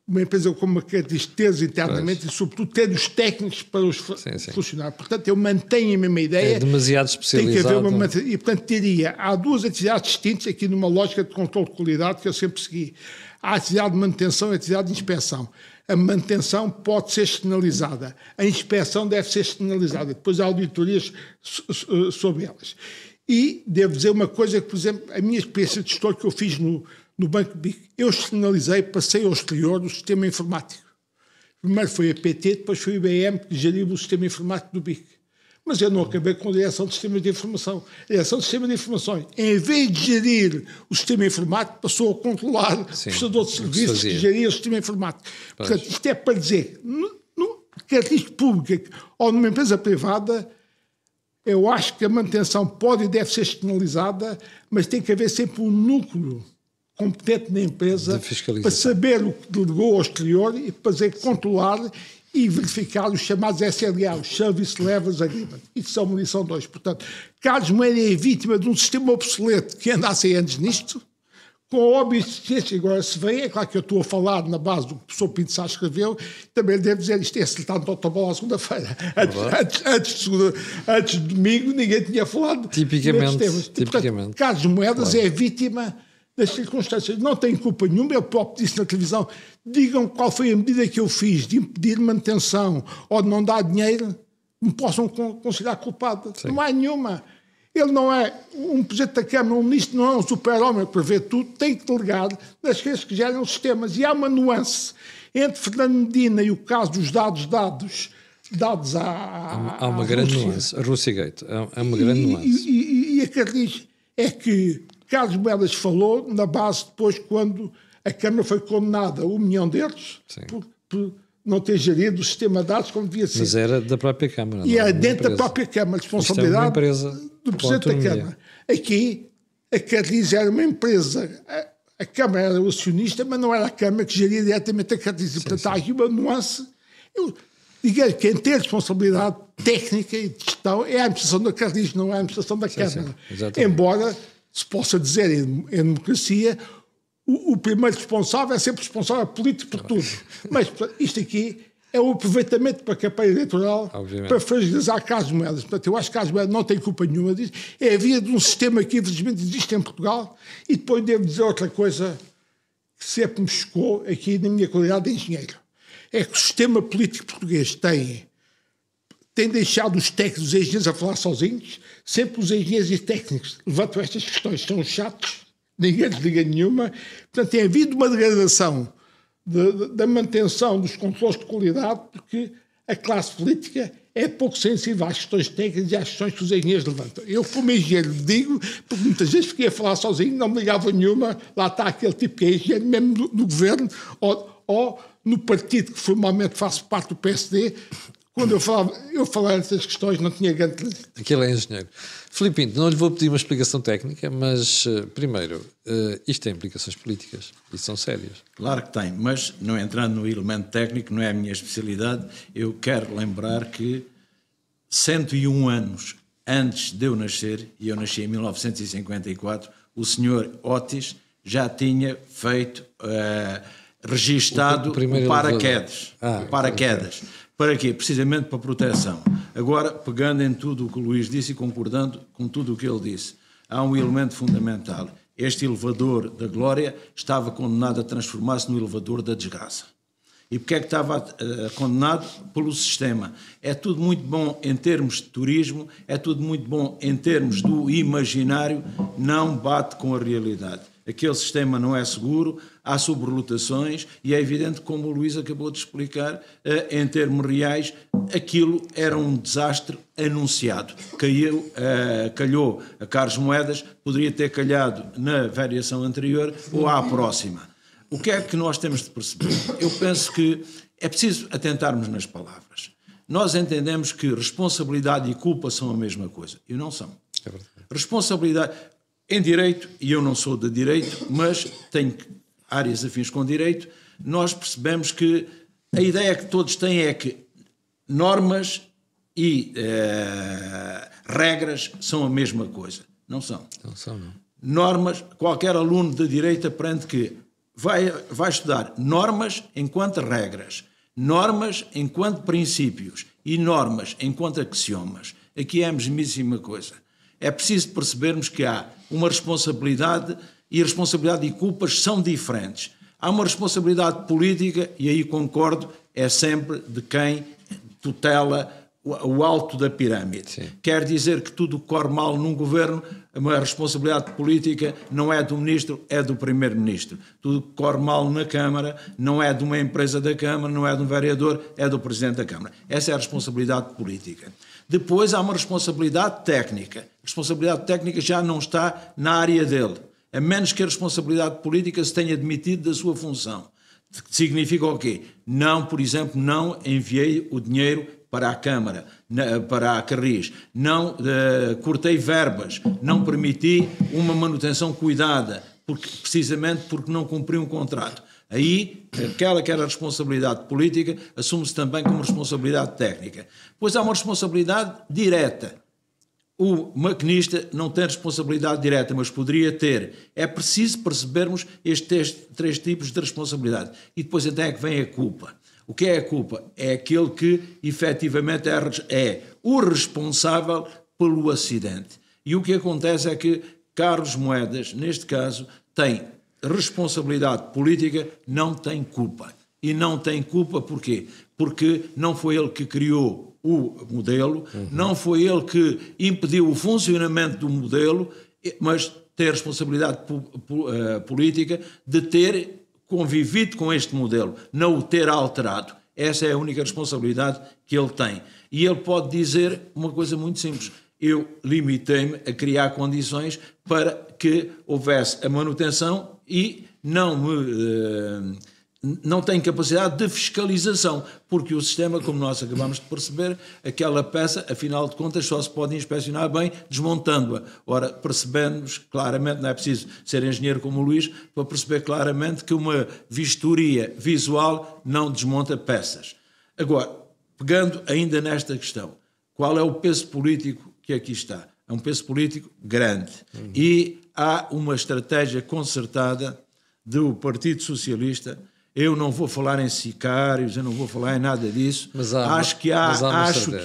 uma empresa como a Carris ter internamente e, sobretudo, ter os técnicos para os funcionar. Portanto, eu mantenho a mesma ideia. É demasiado especializado. Tem que haver e, portanto, há duas atividades distintas aqui numa lógica de controle de qualidade que eu sempre segui. Há a atividade de manutenção e a atividade de inspeção. A manutenção pode ser externalizada. A inspeção deve ser externalizada. Depois há auditorias sobre elas. E devo dizer uma coisa que, por exemplo, a minha experiência de gestor que eu fiz no Banco BIC, eu externalizei, passei ao exterior o sistema informático. Primeiro foi a PT, depois foi o IBM que geriu o sistema informático do BIC. Mas eu não acabei com a direção de sistemas de informação. A direção de sistemas de informações, em vez de gerir o sistema informático, passou a controlar o prestador de serviços que geria o sistema informático. Portanto, isto é para dizer, no característica pública ou numa empresa privada, eu acho que a manutenção pode e deve ser externalizada, mas tem que haver sempre um núcleo competente na empresa para saber o que delegou ao exterior e fazer controlar e verificar os chamados SLA, os Service Levels Agreement. Isso são uma lição 2. Portanto, Carlos Moedas é vítima de um sistema obsoleto que anda há 100 anos nisto, com a óbvia existência, agora se vê, é claro que eu estou a falar na base do que o professor Pinto Sá escreveu, também devo dizer, isto é acertado no autobola à segunda-feira. Antes de domingo ninguém tinha falado tipicamente, destes temas. Portanto, Carlos Moedas é vítima das circunstâncias. Não tem culpa nenhuma, eu próprio disse na televisão, digam qual foi a medida que eu fiz de impedir manutenção ou de não dar dinheiro, me possam considerar culpado. Não há nenhuma. Ele não é um presidente da Câmara, um ministro não é um super-homem para ver tudo, tem que delegar das coisas que geram os sistemas. E há uma nuance entre Fernando Medina e o caso dos dados há uma grande nuance. A Russiagate, há uma grande nuance. E a Carris é que Carlos Moedas falou na base depois quando a Câmara foi condenada, 1 milhão deles, por não ter gerido o sistema de dados como devia ser. Mas era da própria Câmara. E era dentro da própria Câmara, responsabilidade do Presidente da Câmara. Aqui, a Carris era uma empresa, a Câmara era o acionista, mas não era a Câmara que geria diretamente a Carris. Portanto, há aqui uma nuance. Eu digo, quem tem responsabilidade técnica e de gestão é a administração da Carris, não é a administração da Câmara. Embora se possa dizer em democracia, o primeiro responsável é sempre responsável político por tudo. Mas isto aqui é o aproveitamento para a campanha eleitoral, para fragilizar Carlos Moedas. Portanto, eu acho que Carlos Moedas não tem culpa nenhuma disso. É a via de um sistema que infelizmente existe em Portugal. E depois devo dizer outra coisa que sempre me chocou aqui na minha qualidade de engenheiro. É que o sistema político português tem deixado os técnicos, os engenheiros a falar sozinhos. Sempre os engenheiros e técnicos levantam estas questões, são chatos, ninguém lhes liga nenhuma. Portanto, tem havido uma degradação da manutenção dos controles de qualidade porque a classe política é pouco sensível às questões técnicas e às questões que os engenheiros levantam. Eu, como engenheiro, digo, porque muitas vezes fiquei a falar sozinho, não me ligava nenhuma, lá está aquele tipo que é engenheiro, mesmo no governo ou no partido que formalmente faço parte do PSD, quando eu falava dessas questões, não tinha grande... Aquele é engenheiro. Filipe Pinto, não lhe vou pedir uma explicação técnica, mas, primeiro, isto tem implicações políticas e são sérias. Claro que tem, mas não entrando no elemento técnico, não é a minha especialidade, eu quero lembrar que 101 anos antes de eu nascer, e eu nasci em 1954, o senhor Otis já tinha feito, registado o paraquedas. Paraquedas. Para quê? Precisamente para proteção. Agora, pegando em tudo o que o Luís disse e concordando com tudo o que ele disse, há um elemento fundamental. Este elevador da glória estava condenado a transformar-se no elevador da desgraça. E porquê é que estava condenado? Pelo sistema. É tudo muito bom em termos de turismo, é tudo muito bom em termos do imaginário, não bate com a realidade. Aquele sistema não é seguro, há sobrelotações e é evidente, como o Luís acabou de explicar, em termos reais, aquilo era um desastre anunciado. Calhou a Carlos Moedas, poderia ter calhado na variação anterior ou à próxima. O que é que nós temos de perceber? Eu penso que é preciso atentarmos nas palavras. Nós entendemos que responsabilidade e culpa são a mesma coisa. E não são. É verdade. Responsabilidade... Em direito, e eu não sou de direito, mas tenho áreas afins com direito, nós percebemos que a ideia que todos têm é que normas e regras são a mesma coisa. Não são. Não são, não. Normas, qualquer aluno de direito aprende que vai estudar normas enquanto regras, normas enquanto princípios e normas enquanto axiomas. Aqui é a mesmíssima coisa. É preciso percebermos que há uma responsabilidade e responsabilidade e culpas são diferentes. Há uma responsabilidade política, e aí concordo, é sempre de quem tutela o alto da pirâmide. Sim. Quer dizer que tudo que corre mal num governo, a responsabilidade política não é do ministro, é do primeiro-ministro. Tudo que corre mal na Câmara não é de uma empresa da Câmara, não é de um vereador, é do presidente da Câmara. Essa é a responsabilidade política. Depois há uma responsabilidade técnica. A responsabilidade técnica já não está na área dele, a menos que a responsabilidade política se tenha demitido da sua função. Significa o quê? Não, por exemplo, não enviei o dinheiro para a Câmara, para a Carris, não cortei verbas, não permiti uma manutenção cuidada, precisamente porque não cumpri um contrato. Aí, aquela que era a responsabilidade política assume-se também como responsabilidade técnica. Pois há uma responsabilidade direta. O maquinista não tem responsabilidade direta, mas poderia ter. É preciso percebermos estes três tipos de responsabilidade. E depois até é que vem a culpa. O que é a culpa? É aquele que efetivamente é o responsável pelo acidente. E o que acontece é que Carlos Moedas, neste caso, tem responsabilidade política, não tem culpa. E não tem culpa porquê? Porque não foi ele que criou o modelo, não foi ele que impediu o funcionamento do modelo, mas tem a responsabilidade política de ter convivido com este modelo, não o ter alterado. Essa é a única responsabilidade que ele tem. E ele pode dizer uma coisa muito simples: eu limitei-me a criar condições para que houvesse a manutenção e não tem capacidade de fiscalização, porque o sistema, como nós acabamos de perceber, aquela peça, afinal de contas, só se pode inspecionar bem desmontando-a. Ora, percebemos claramente, não é preciso ser engenheiro como o Luís, para perceber claramente que uma vistoria visual não desmonta peças. Agora, pegando ainda nesta questão, qual é o peso político que aqui está? É um peso político grande. E há uma estratégia concertada do Partido Socialista. Eu não vou falar em sicários, eu não vou falar em nada disso. Acho que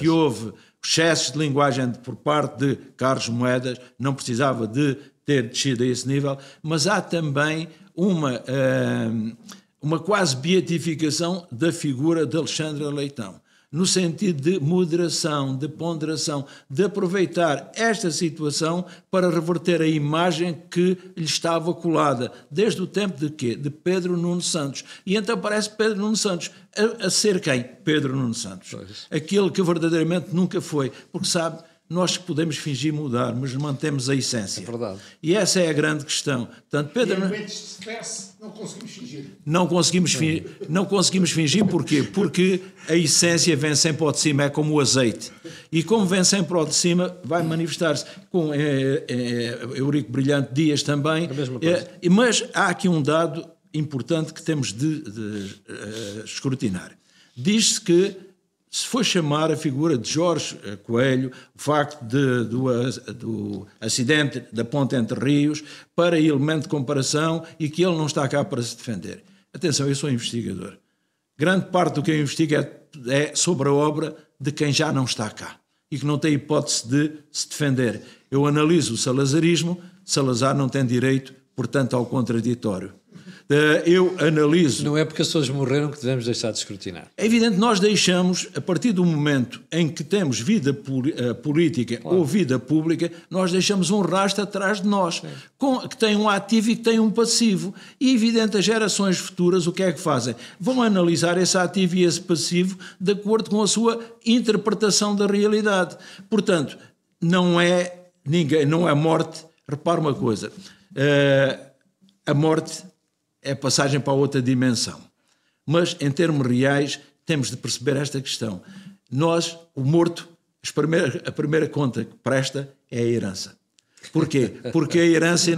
houve excessos de linguagem por parte de Carlos Moedas, não precisava de ter descido a esse nível, mas há também uma quase beatificação da figura de Alexandre Leitão, no sentido de moderação, de ponderação, de aproveitar esta situação para reverter a imagem que lhe estava colada, desde o tempo de quê? De Pedro Nuno Santos. E então parece Pedro Nuno Santos a ser quem? Pedro Nuno Santos. Aquele que verdadeiramente nunca foi, porque sabe, nós podemos fingir mudar, mas mantemos a essência. É verdade. E essa é a grande questão. Portanto, Pedro, em momentos de stress não conseguimos fingir. Não conseguimos fingir porquê? Porque a essência vem sempre ao de cima, é como o azeite. E como vem sempre ao de cima, vai manifestar-se com Eurico Brilhante Dias também. A mesma coisa. Mas há aqui um dado importante que temos de escrutinar. Diz-se que se foi chamar a figura de Jorge Coelho, o facto do acidente da ponte entre rios, para elemento de comparação e que ele não está cá para se defender. Atenção, eu sou investigador. Grande parte do que eu investigo é sobre a obra de quem já não está cá e que não tem hipótese de se defender. Eu analiso o salazarismo, Salazar não tem direito, portanto, ao contraditório. Eu analiso... Não é porque as pessoas morreram que devemos deixar de escrutinar. É evidente que nós deixamos, a partir do momento em que temos vida política ou vida pública, nós deixamos um rastro atrás de nós, que tem um ativo e que tem um passivo. E é evidente, as gerações futuras o que é que fazem? Vão analisar esse ativo e esse passivo de acordo com a sua interpretação da realidade. Portanto, não é morte. Repara uma coisa, a morte é passagem para outra dimensão. Mas, em termos reais, temos de perceber esta questão. O morto, a primeira conta que presta é a herança. Porquê? Porque a herança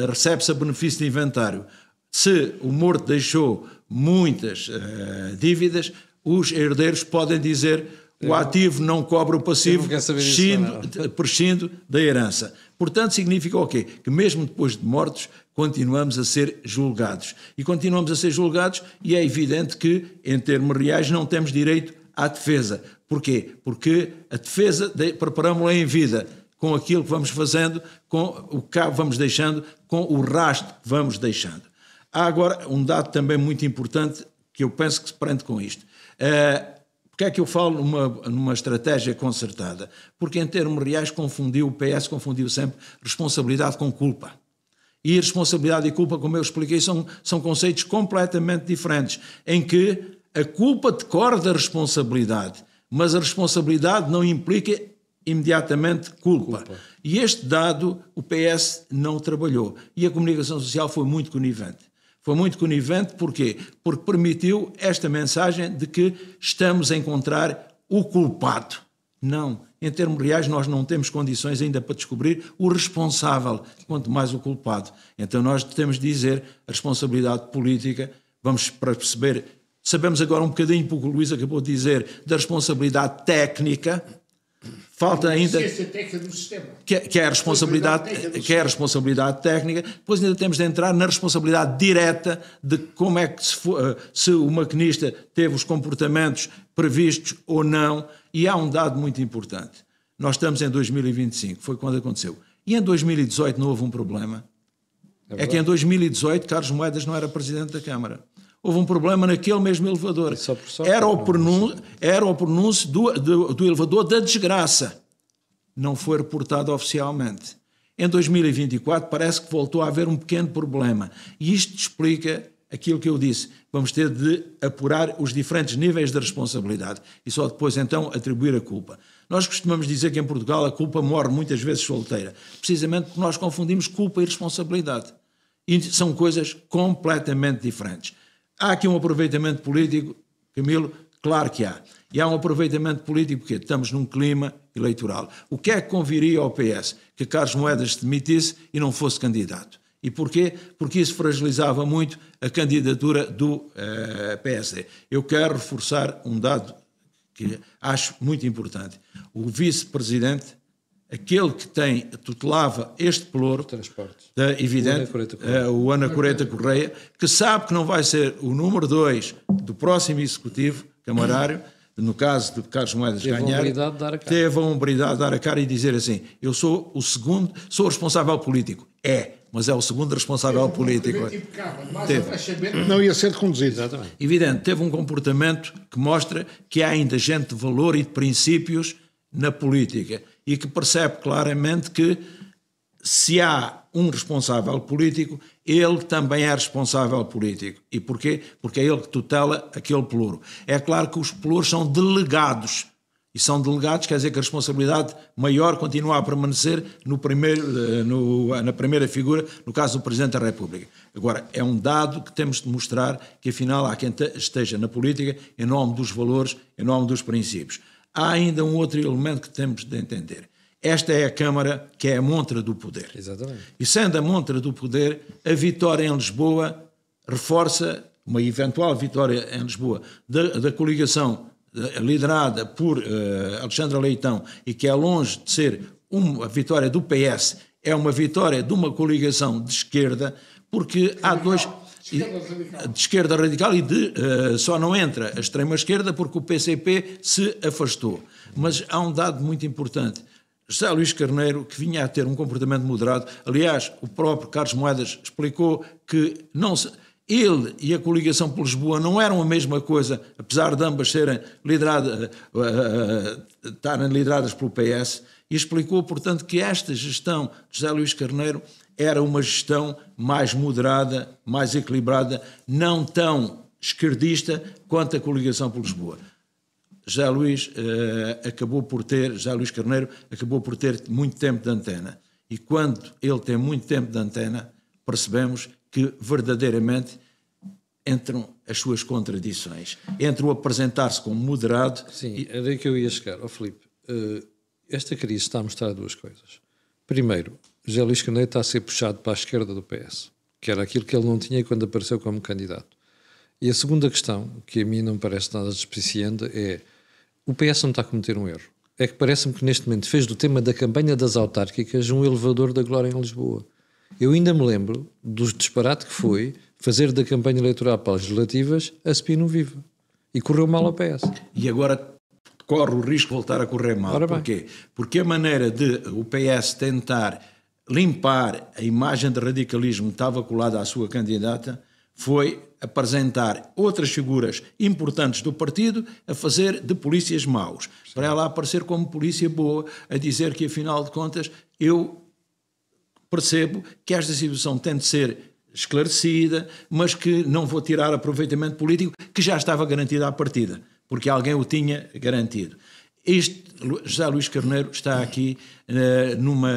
recebe-se a benefício de inventário. Se o morto deixou muitas dívidas, os herdeiros podem dizer o ativo não cobre o passivo, prescindo da herança. Portanto, significa o quê? Que mesmo depois de mortos, continuamos a ser julgados. E continuamos a ser julgados e é evidente que, em termos reais, não temos direito à defesa. Porquê? Porque a defesa preparamos-la em vida, com aquilo que vamos fazendo, com o que vamos deixando, com o rastro que vamos deixando. Há agora um dado também muito importante que eu penso que se prende com isto. Porque é que eu falo numa estratégia concertada? Porque em termos reais o PS confundiu sempre responsabilidade com culpa. E responsabilidade e culpa, como eu expliquei, são conceitos completamente diferentes, em que a culpa decorre da responsabilidade, mas a responsabilidade não implica imediatamente culpa. E este dado o PS não trabalhou. E a comunicação social foi muito conivente. Foi muito conivente, porquê? Porque permitiu esta mensagem de que estamos a encontrar o culpado. Não, em termos reais nós não temos condições ainda para descobrir o responsável, quanto mais o culpado. Então nós temos de dizer a responsabilidade política, vamos para perceber, sabemos agora um bocadinho, porque o Luís acabou de dizer, da responsabilidade técnica. Falta ainda que é a responsabilidade técnica, depois ainda temos de entrar na responsabilidade direta de como é que se o maquinista teve os comportamentos previstos ou não. E há um dado muito importante. Nós estamos em 2025, foi quando aconteceu. E em 2018 não houve um problema. É que em 2018 Carlos Moedas não era presidente da Câmara. Houve um problema naquele mesmo elevador. Era o pronúncio do elevador da desgraça. Não foi reportado oficialmente. Em 2024 parece que voltou a haver um pequeno problema. E isto explica aquilo que eu disse. Vamos ter de apurar os diferentes níveis de responsabilidade e só depois então atribuir a culpa. Nós costumamos dizer que em Portugal a culpa morre muitas vezes solteira. Precisamente porque nós confundimos culpa e responsabilidade. E são coisas completamente diferentes. Há aqui um aproveitamento político, Camilo? Claro que há. E há um aproveitamento político porque estamos num clima eleitoral. O que é que conviria ao PS? Que Carlos Moedas se demitisse e não fosse candidato. E porquê? Porque isso fragilizava muito a candidatura do PSD. Eu quero reforçar um dado que acho muito importante. O vice-presidente, aquele que tutelava este pelouro, evidente, o Ana Coreta Correia, que sabe que não vai ser o número 2 do próximo executivo camarário, no caso de Carlos Moedas ganhar, teve a hombridade de dar a cara e dizer assim, eu sou o segundo, sou o responsável político. Mas é o segundo responsável político. Não ia ser conduzido. Exatamente. Evidente, teve um comportamento que mostra que há ainda gente de valor e de princípios na política e que percebe claramente que se há um responsável político, ele também é responsável político. E porquê? Porque é ele que tutela aquele pelouro. É claro que os pelouros são delegados e são delegados, quer dizer que a responsabilidade maior continua a permanecer na primeira figura, no caso do Presidente da República. Agora, é um dado que temos de mostrar que, afinal, há quem esteja na política em nome dos valores, em nome dos princípios. Há ainda um outro elemento que temos de entender. Esta é a Câmara que é a montra do poder. Exatamente. E sendo a montra do poder, a vitória em Lisboa reforça uma eventual vitória em Lisboa da coligação liderada por Alexandre Leitão e que é longe de ser uma vitória do PS, é uma vitória de uma coligação de esquerda, porque há dois... de esquerda radical e só não entra a extrema-esquerda porque o PCP se afastou. Mas há um dado muito importante. José Luís Carneiro, que vinha a ter um comportamento moderado, aliás, o próprio Carlos Moedas explicou que ele e a coligação por Lisboa não eram a mesma coisa, apesar de ambas estarem lideradas pelo PS, e explicou, portanto, que esta gestão de José Luís Carneiro era uma gestão mais moderada, mais equilibrada, não tão esquerdista quanto a coligação por Lisboa. José Luís Carneiro acabou por ter muito tempo de antena. E quando ele tem muito tempo de antena, percebemos que verdadeiramente entram as suas contradições. Entre o apresentar-se como moderado... Sim, era aí que eu ia chegar. Filipe, esta crise está a mostrar duas coisas. Primeiro, José Luís Carneiro está a ser puxado para a esquerda do PS, que era aquilo que ele não tinha quando apareceu como candidato. E a segunda questão, que a mim não parece nada despiciente, é o PS não está a cometer um erro. É que parece-me que neste momento fez do tema da campanha das autárquicas um elevador da glória em Lisboa. Eu ainda me lembro do disparate que foi fazer da campanha eleitoral para as legislativas a Spino Viva. E correu mal ao PS. E agora corre o risco de voltar a correr mal. Porquê? Porque a maneira de o PS tentar limpar a imagem de radicalismo que estava colada à sua candidata foi apresentar outras figuras importantes do partido a fazer de polícias maus, para ela aparecer como polícia boa, a dizer que, afinal de contas, eu percebo que esta situação tem de ser esclarecida, mas que não vou tirar aproveitamento político que já estava garantido à partida, porque alguém o tinha garantido. José Luís Carneiro está aqui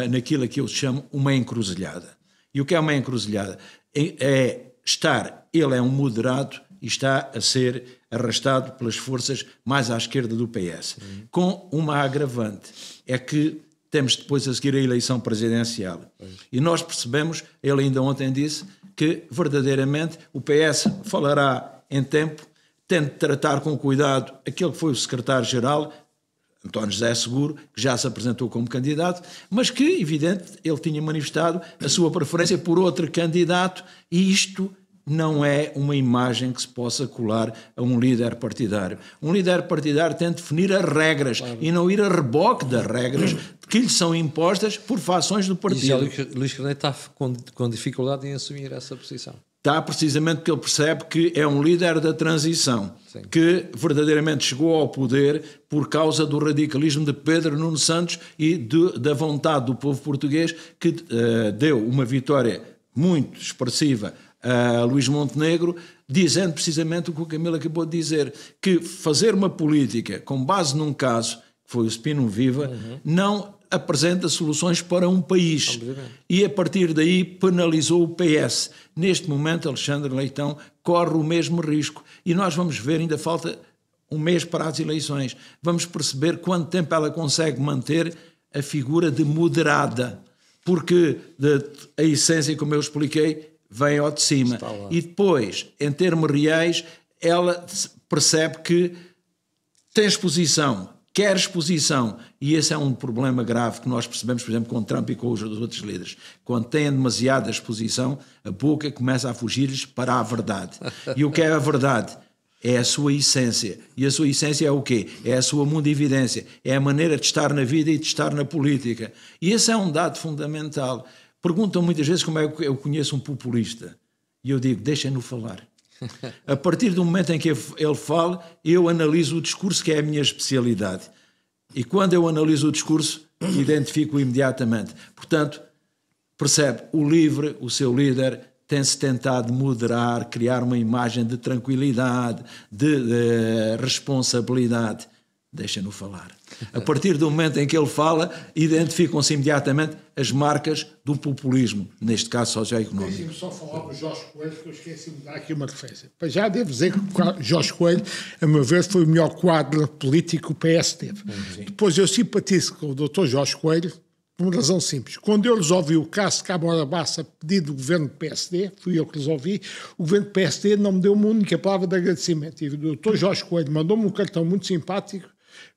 naquilo que eu chamo uma encruzilhada. E o que é uma encruzilhada? Ele é um moderado e está a ser arrastado pelas forças mais à esquerda do PS. Com uma agravante, é que temos depois a seguir a eleição presidencial. E nós percebemos, ele ainda ontem disse, que verdadeiramente o PS falará em tempo, tendo de tratar com cuidado aquele que foi o secretário-geral, António José Seguro, que já se apresentou como candidato, mas que, evidente, ele tinha manifestado a sua preferência por outro candidato, e isto não é uma imagem que se possa colar a um líder partidário. Um líder partidário tem de definir as regras e não ir a reboque das regras que lhe são impostas por fações do partido. E Luís Carneiro está com dificuldade em assumir essa posição. Está precisamente porque ele percebe que é um líder da transição, sim, que verdadeiramente chegou ao poder por causa do radicalismo de Pedro Nuno Santos e da vontade do povo português, que deu uma vitória muito expressiva a Luís Montenegro, dizendo precisamente o que o Camilo acabou de dizer, que fazer uma política com base num caso, que foi o Spino Viva, não apresenta soluções para um país. E a partir daí penalizou o PS. Neste momento, Alexandre Leitão corre o mesmo risco. E nós vamos ver, ainda falta um mês para as eleições, vamos perceber quanto tempo ela consegue manter a figura de moderada. Porque a essência, como eu expliquei, vem ao de cima. E depois, em termos reais, ela percebe que tem exposição, quer exposição, e esse é um problema grave que nós percebemos, por exemplo, com Trump e com os outros líderes. Quando têm demasiada exposição, a boca começa a fugir-lhes para a verdade. E o que é a verdade? É a sua essência. E a sua essência é o quê? É a sua mundividência. É a maneira de estar na vida e de estar na política. E esse é um dado fundamental. Perguntam muitas vezes como é que eu conheço um populista. E eu digo, deixem-no falar. A partir do momento em que ele fala, eu analiso o discurso, que é a minha especialidade. E quando eu analiso o discurso, identifico-o imediatamente. Portanto, percebe, o seu líder, tem-se tentado moderar, criar uma imagem de tranquilidade, de responsabilidade. deixa-no falar. A partir do momento em que ele fala, identificam-se imediatamente as marcas do populismo, neste caso socioeconómico. Deixem-me só falar do Jorge Coelho, que eu esqueci-me de dar aqui uma referência. Já devo dizer que Jorge Coelho, a meu ver, foi o melhor quadro político que o PS teve. Depois eu simpatizo com o Dr. Jorge Coelho, por uma razão simples. Quando eu resolvi o caso de Câmara Bassa a pedido do governo do PSD, fui eu que resolvi, o governo do PSD não me deu uma única palavra de agradecimento. E o Dr. Jorge Coelho mandou-me um cartão muito simpático,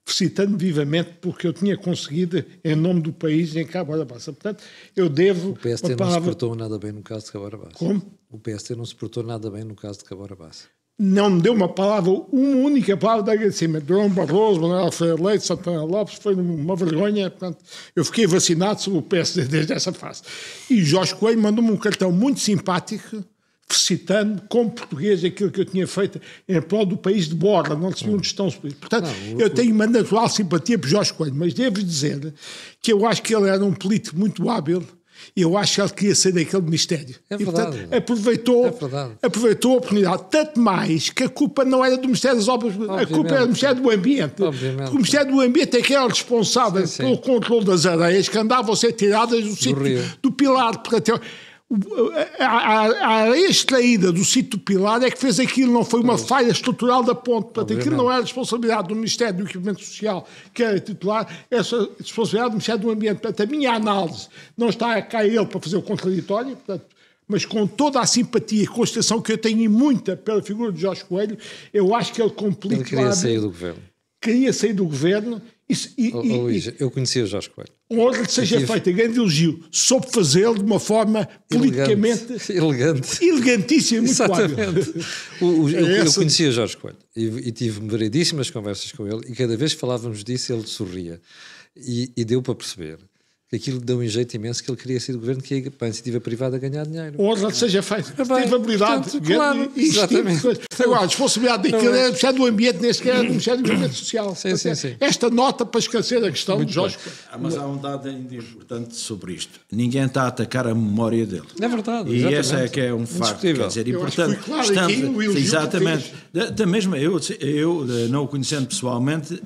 felicitando-me vivamente porque eu tinha conseguido em nome do país em Câmara Bassa. Portanto, eu devo... O PSD não se portou nada bem no caso de Câmara Bassa. Como? O PSD não se portou nada bem no caso de Câmara Bassa. Não me deu uma única palavra de agradecimento. Durão Barroso, Manuel Freire Leite, Santana Lopes, foi uma vergonha. Portanto, eu fiquei vacinado sobre o PSD desde essa fase. E Jorge Coelho mandou-me um cartão muito simpático, felicitando como português aquilo que eu tinha feito em prol do país de borla, não recebi um gestão política. Portanto, eu tenho uma natural simpatia por Jorge Coelho, mas devo dizer que eu acho que ele era um político muito hábil. Eu acho que ele queria sair daquele ministério. É e, verdade. portanto, aproveitou a oportunidade. Tanto mais que a culpa não era do Ministério das Obras, a culpa era do Ministério do Ambiente. Obviamente. O Ministério do Ambiente é que era responsável pelo controle das areias que andavam a ser tiradas do sítio do Pilar. Portanto, a areia extraída do sítio do Pilar é que fez aquilo, não foi uma falha estrutural da ponte. Portanto, aquilo não era responsabilidade do Ministério do Equipamento Social, que era titular, essa responsabilidade do Ministério do Ambiente. Portanto, a minha análise não está cá ele para fazer o contraditório, portanto, mas com toda a simpatia e consideração que eu tenho e muita pela figura de Jorge Coelho, eu acho que ele cumpriu. Ele queria sair do governo. Queria sair do governo. Luís, eu conhecia o Jorge Coelho. Honra que seja feita, grande elogio, soube fazê-lo de uma forma politicamente elegantíssima e muito exatamente. Eu conhecia o Jorge Coelho e tive variedíssimas conversas com ele, e cada vez que falávamos disso ele sorria e deu para perceber que aquilo deu um jeito imenso, que ele queria sair do governo, que ia para a iniciativa privada ganhar dinheiro. Honra que seja feita, teve habilidade, claro, exatamente. Agora, a responsabilidade daquilo era do Ministério do Ambiente, nesse que era do Ministério do Ambiente Social. Sim. Esta nota para esclarecer a questão de Jorge Coelho. Mas há um dado ainda importante sobre isto. Ninguém está a atacar a memória dele. É verdade. E esse é que é um facto. Quer dizer, e portanto, exatamente. Da mesma, eu não o conhecendo pessoalmente,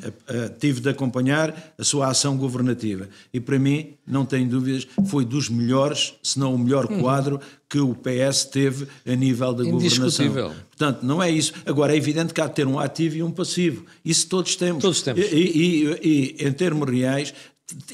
tive de acompanhar a sua ação governativa. E para mim, não tenho dúvidas, foi dos melhores, se não o melhor quadro que o PS teve a nível da governação. Portanto, não é isso. Agora, é evidente que há de ter um ativo e um passivo. Isso todos temos. Todos temos. E em termos reais,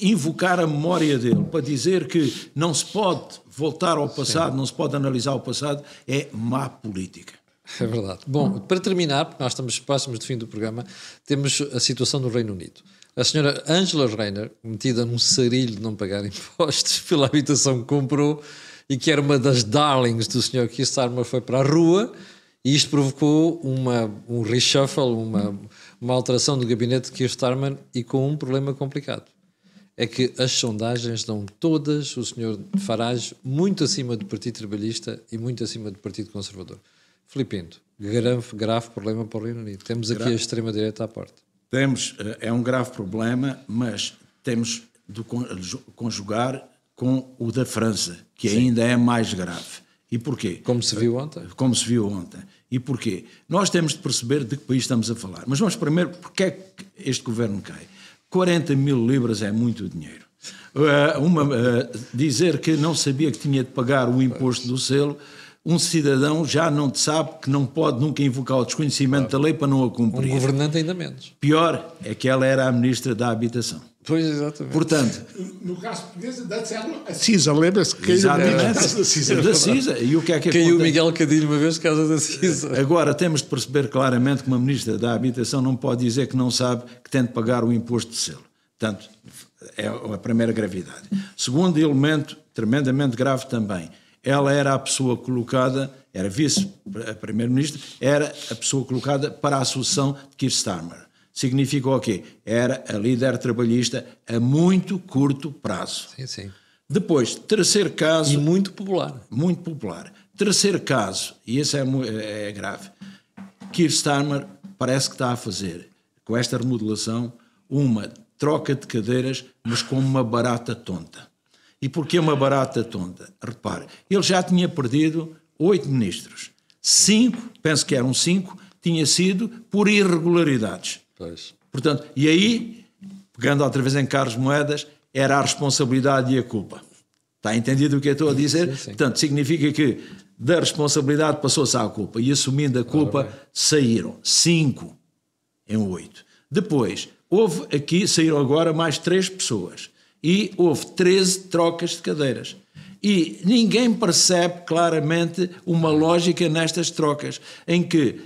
invocar a memória dele para dizer que não se pode voltar ao passado, não se pode analisar o passado, é má política. É verdade. Bom, para terminar, porque nós estamos próximos do fim do programa, temos a situação do Reino Unido. A senhora Angela Rayner, metida num sarilho de não pagar impostos pela habitação que comprou e que era uma das darlings do Sr. Keir Starmer, foi para a rua, e isto provocou um reshuffle, uma alteração do gabinete de Keir Starmer, e com um problema complicado. É que as sondagens dão todas o Sr. Farage muito acima do Partido Trabalhista e muito acima do Partido Conservador. Filipe Pinto, grave problema para o Reino Unido. Temos aqui a extrema-direita à porta. É um grave problema, mas temos de conjugar com o da França, que ainda é mais grave. E porquê? Como se viu ontem. Como se viu ontem. E porquê? Nós temos de perceber de que país estamos a falar. Mas vamos primeiro, porque é que este governo cai? 40 mil libras é muito dinheiro. Dizer que não sabia que tinha de pagar o imposto do selo, um cidadão já não sabe que não pode nunca invocar o desconhecimento da lei para não a cumprir. Um governante ainda menos. Pior é que ela era a Ministra da Habitação. Pois, exatamente. Portanto... No caso português, a CISA, lembra-se que caiu da CISA. E o que é que caiu o Miguel Cadilho uma vez por causa da CISA. Agora, temos de perceber claramente que uma Ministra da Habitação não pode dizer que não sabe que tem de pagar o imposto de selo. Portanto, é a primeira gravidade. Segundo elemento, tremendamente grave também, ela era a pessoa colocada, era vice-primeiro-ministro, era a pessoa colocada para a sucessão de Keir Starmer. Significa o quê? Era a líder trabalhista a muito curto prazo. Sim. Depois, terceiro caso... E muito popular. Muito popular. Terceiro caso, e esse é grave, Keir Starmer parece que está a fazer, com esta remodelação, uma troca de cadeiras, mas com uma barata tonta. E porquê uma barata tonta? Repare, ele já tinha perdido 8 ministros. 5, penso que eram 5, tinha sido por irregularidades. Pois. Portanto, e aí, pegando outra vez em Carlos Moedas, era a responsabilidade e a culpa. Está entendido o que eu estou a dizer? Sim. Portanto, significa que da responsabilidade passou-se à culpa. E assumindo a culpa, saíram 5 em 8. Depois, saíram agora mais 3 pessoas. E houve 13 trocas de cadeiras. E ninguém percebe claramente uma lógica nestas trocas, em que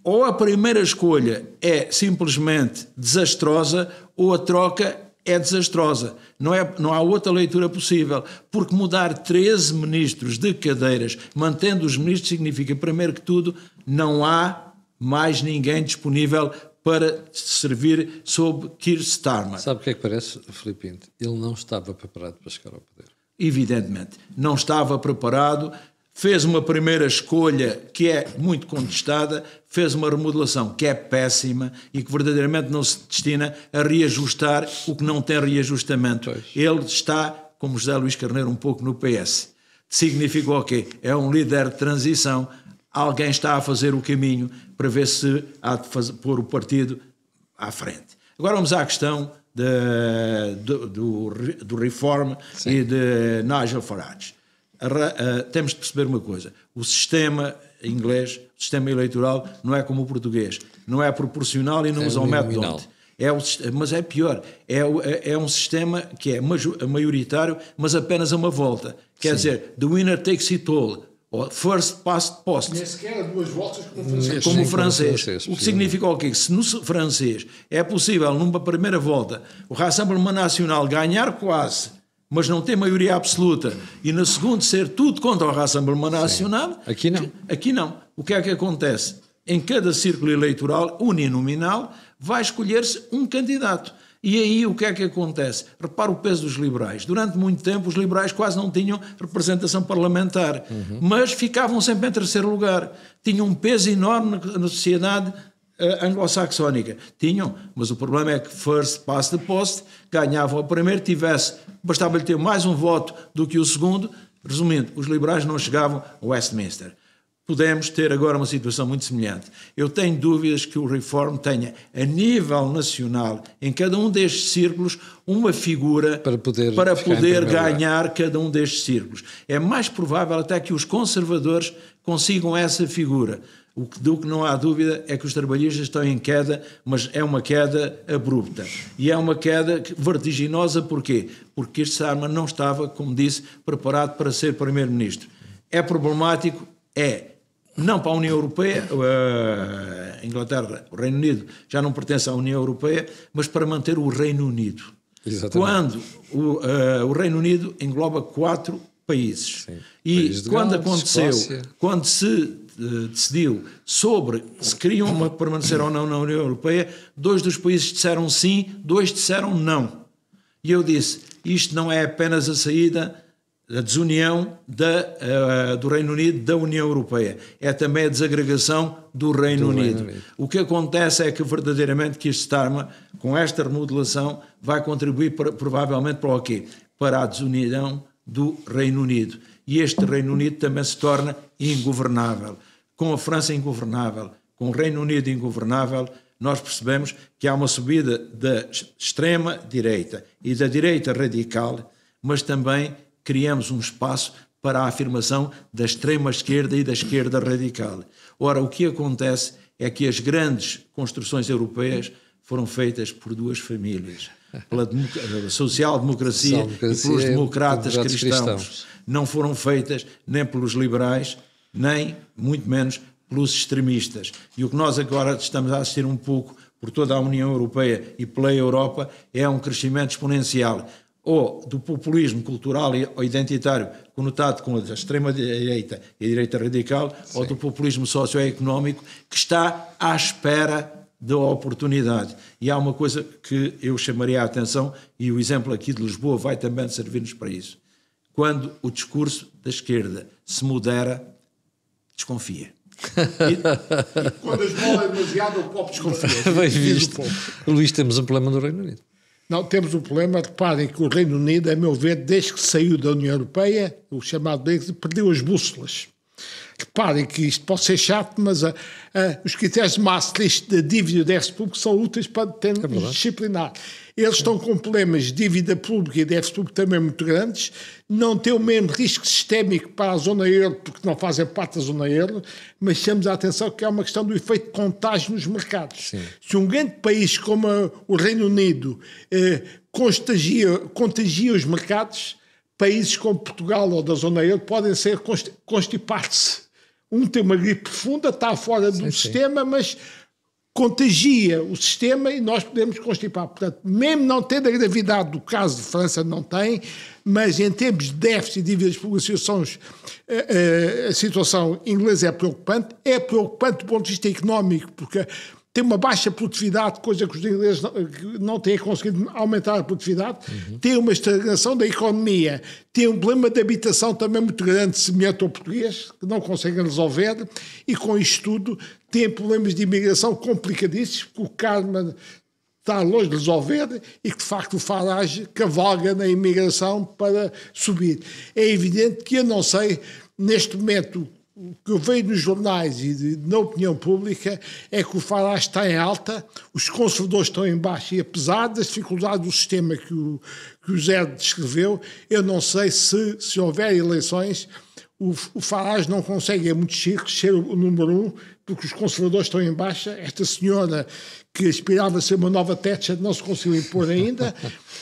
ou a primeira escolha é simplesmente desastrosa ou a troca é desastrosa. Não há outra leitura possível, porque mudar 13 ministros de cadeiras, mantendo os ministros, significa, primeiro que tudo, não há mais ninguém disponível para servir sob Keir Starmer. Sabe o que é que parece, Filipe Pinto? Ele não estava preparado para chegar ao poder. Evidentemente, não estava preparado, fez uma primeira escolha que é muito contestada, fez uma remodelação que é péssima e que verdadeiramente não se destina a reajustar o que não tem reajustamento. Pois. Ele está, como José Luís Carneiro, um pouco no PS. Significa o quê? É um líder de transição, alguém está a fazer o caminho para ver se há de pôr o partido à frente. Agora vamos à questão do Reform. Sim. E de Nigel Farage. Temos de perceber uma coisa: o sistema inglês, o sistema eleitoral, não é como o português, não é proporcional e não usa o método D'Hondt. Mas é pior, é um sistema que é maioritário, mas apenas a uma volta. Quer dizer, the winner takes it all, ou first past post. Nem sequer a 2 voltas como o francês. Como o francês. O que significa o quê? Que se no francês é possível, numa primeira volta, o Rassemblement National ganhar quase, mas não ter maioria absoluta, e no segundo ser tudo contra o Rassemblement National. Aqui não. Aqui não. O que é que acontece? Em cada círculo eleitoral uninominal vai escolher-se um candidato. E aí o que é que acontece? Repara o peso dos liberais. Durante muito tempo os liberais quase não tinham representação parlamentar, mas ficavam sempre em terceiro lugar. Tinham um peso enorme na sociedade anglo-saxónica. Tinham, mas o problema é que first past the post, ganhavam a primeiro, bastava-lhe ter mais um voto do que o segundo. Resumindo, os liberais não chegavam a Westminster. Podemos ter agora uma situação muito semelhante. Eu tenho dúvidas que o Reform tenha, a nível nacional, em cada um destes círculos, uma figura para poder ganhar cada um destes círculos. É mais provável até que os conservadores consigam essa figura. Do que não há dúvida é que os trabalhistas estão em queda, mas é uma queda abrupta. E é uma queda vertiginosa. Porquê? Porque este Starmer não estava, como disse, preparado para ser primeiro-ministro. É problemático? É. Não para a União Europeia, a Inglaterra, o Reino Unido já não pertence à União Europeia, mas para manter o Reino Unido. Exatamente. Quando o Reino Unido engloba 4 países. Sim. E quando Gales, aconteceu, Escócia. quando se decidiu sobre se queriam permanecer ou não na União Europeia, 2 dos países disseram sim, 2 disseram não. E eu disse, isto não é apenas a saída, a desunião do Reino Unido da União Europeia, é também a desagregação do Reino Unido. O que acontece é que verdadeiramente que este Starmer, com esta remodelação, vai contribuir provavelmente para o quê? Para a desunião do Reino Unido. E este Reino Unido também se torna ingovernável. Com a França ingovernável, com o Reino Unido ingovernável, nós percebemos que há uma subida da extrema-direita e da direita radical, mas também criamos um espaço para a afirmação da extrema-esquerda e da esquerda radical. Ora, o que acontece é que as grandes construções europeias foram feitas por 2 famílias, pela social-democracia e pelos democratas cristãos. Não foram feitas nem pelos liberais, nem, muito menos, pelos extremistas. E o que nós agora estamos a assistir um pouco por toda a União Europeia e pela Europa é um crescimento exponencial, ou do populismo cultural ou identitário conotado com a extrema-direita e a direita radical, sim, ou do populismo socioeconómico que está à espera da oportunidade. E há uma coisa que eu chamaria a atenção, e o exemplo aqui de Lisboa vai também servir-nos para isso. Quando o discurso da esquerda se modera, desconfia. Quando a esmola é demasiado, o povo desconfia. Bem visto. Luís, temos um problema no Reino Unido. Não, temos um problema. Reparem que o Reino Unido, a meu ver, desde que saiu da União Europeia, o chamado Brexit, perdeu as bússolas. Reparem que isto pode ser chato, mas os critérios de Maastricht da dívida e déficit público são úteis para termos disciplinar. Eles estão com problemas de dívida pública e déficit público também muito grandes, não têm o mesmo risco sistémico para a zona euro, porque não fazem parte da zona euro, mas chamamos a atenção que é uma questão do efeito de contágio nos mercados. Sim. Se um grande país como o Reino Unido contagia os mercados, países como Portugal ou da zona euro podem ser constipar-se. Um tem uma gripe profunda, está fora do sistema, mas contagia o sistema e nós podemos constipar. Portanto, mesmo não tendo a gravidade do caso de França, não tem, mas em termos de déficit e dívidas públicas, a situação inglesa é preocupante. É preocupante do ponto de vista económico, porque tem uma baixa produtividade, coisa que os ingleses não têm conseguido aumentar a produtividade, tem uma estagnação da economia, tem um problema de habitação também muito grande, semelhante ao português, que não conseguem resolver, e com isto tudo tem problemas de imigração complicadíssimos, que o karma está longe de resolver e que, de facto, o Farage cavalga na imigração para subir. É evidente que eu não sei, neste momento, o que eu vejo nos jornais e na opinião pública é que o Farage está em alta, os conservadores estão em baixo e apesar das dificuldades do sistema que o Zé descreveu, eu não sei se houver eleições, o Farage não consegue em muitos círculos ser o número 1, porque os conservadores estão em baixa. Esta senhora que aspirava a ser uma nova Thatcher não se conseguiu impor ainda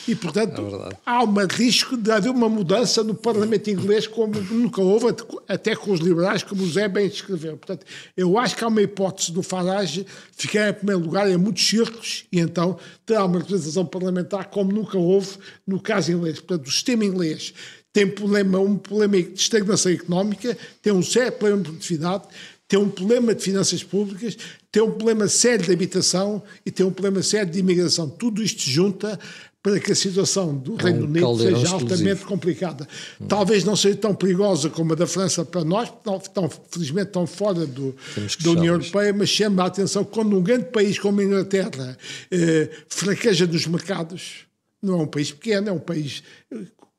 e, portanto, há um risco de haver uma mudança no Parlamento inglês como nunca houve, até com os liberais, como o Zé bem descreveu. Portanto, eu acho que há uma hipótese do Farage ficar em primeiro lugar em muitos círculos e então terá uma representação parlamentar como nunca houve no caso inglês. Portanto, o sistema inglês tem um problema de estagnação económica, tem um sério problema de produtividade, tem um problema de finanças públicas, tem um problema sério de habitação e tem um problema sério de imigração. Tudo isto se junta para que a situação do Reino Unido seja altamente complicada. Talvez não seja tão perigosa como a da França para nós, felizmente estão fora da União Europeia, mas chama a atenção que quando um grande país como a Inglaterra fraqueja nos mercados, não é um país pequeno, é um país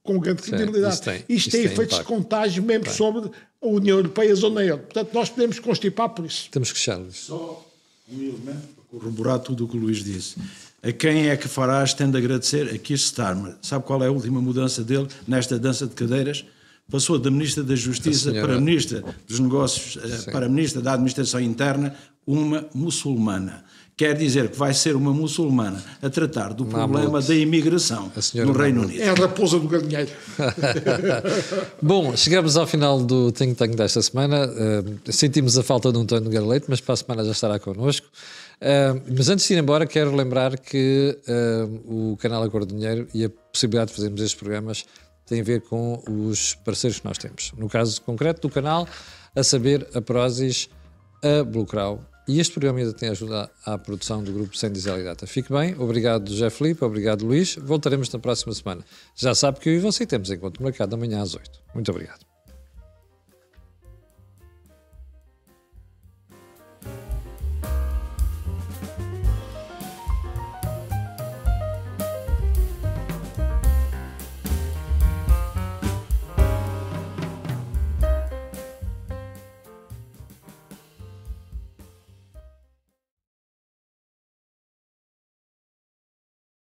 com grande credibilidade. Isto tem efeitos de contágio mesmo sobre a União Europeia e a zona euro. Portanto, nós podemos constipar por isso. Temos que fechar. Só um elemento para corroborar tudo o que o Luís disse. A quem é que Farage tem de agradecer? A Keir Starmer. Sabe qual é a última mudança dele nesta dança de cadeiras? Passou da Ministra da Justiça para a Ministra dos Negócios, para a Ministra da Administração Interna, uma muçulmana. Quer dizer que vai ser uma muçulmana a tratar do problema da imigração no Reino Unido. É a raposa do galinheiro. Bom, chegamos ao final do Think Tank desta semana. Sentimos a falta de um António Nogueira Leite, mas para a semana já estará connosco. Mas antes de ir embora, quero lembrar que o canal A Cor do Dinheiro e a possibilidade de fazermos estes programas tem a ver com os parceiros que nós temos. No caso concreto do canal, a saber, a Prozis, a Blue Crow. E este programa ainda tem ajuda à produção do grupo Sem Diesel e Data. Fique bem, obrigado José Filipe, obrigado Luís. Voltaremos na próxima semana. Já sabe que eu e você temos encontro marcado amanhã às 8. Muito obrigado.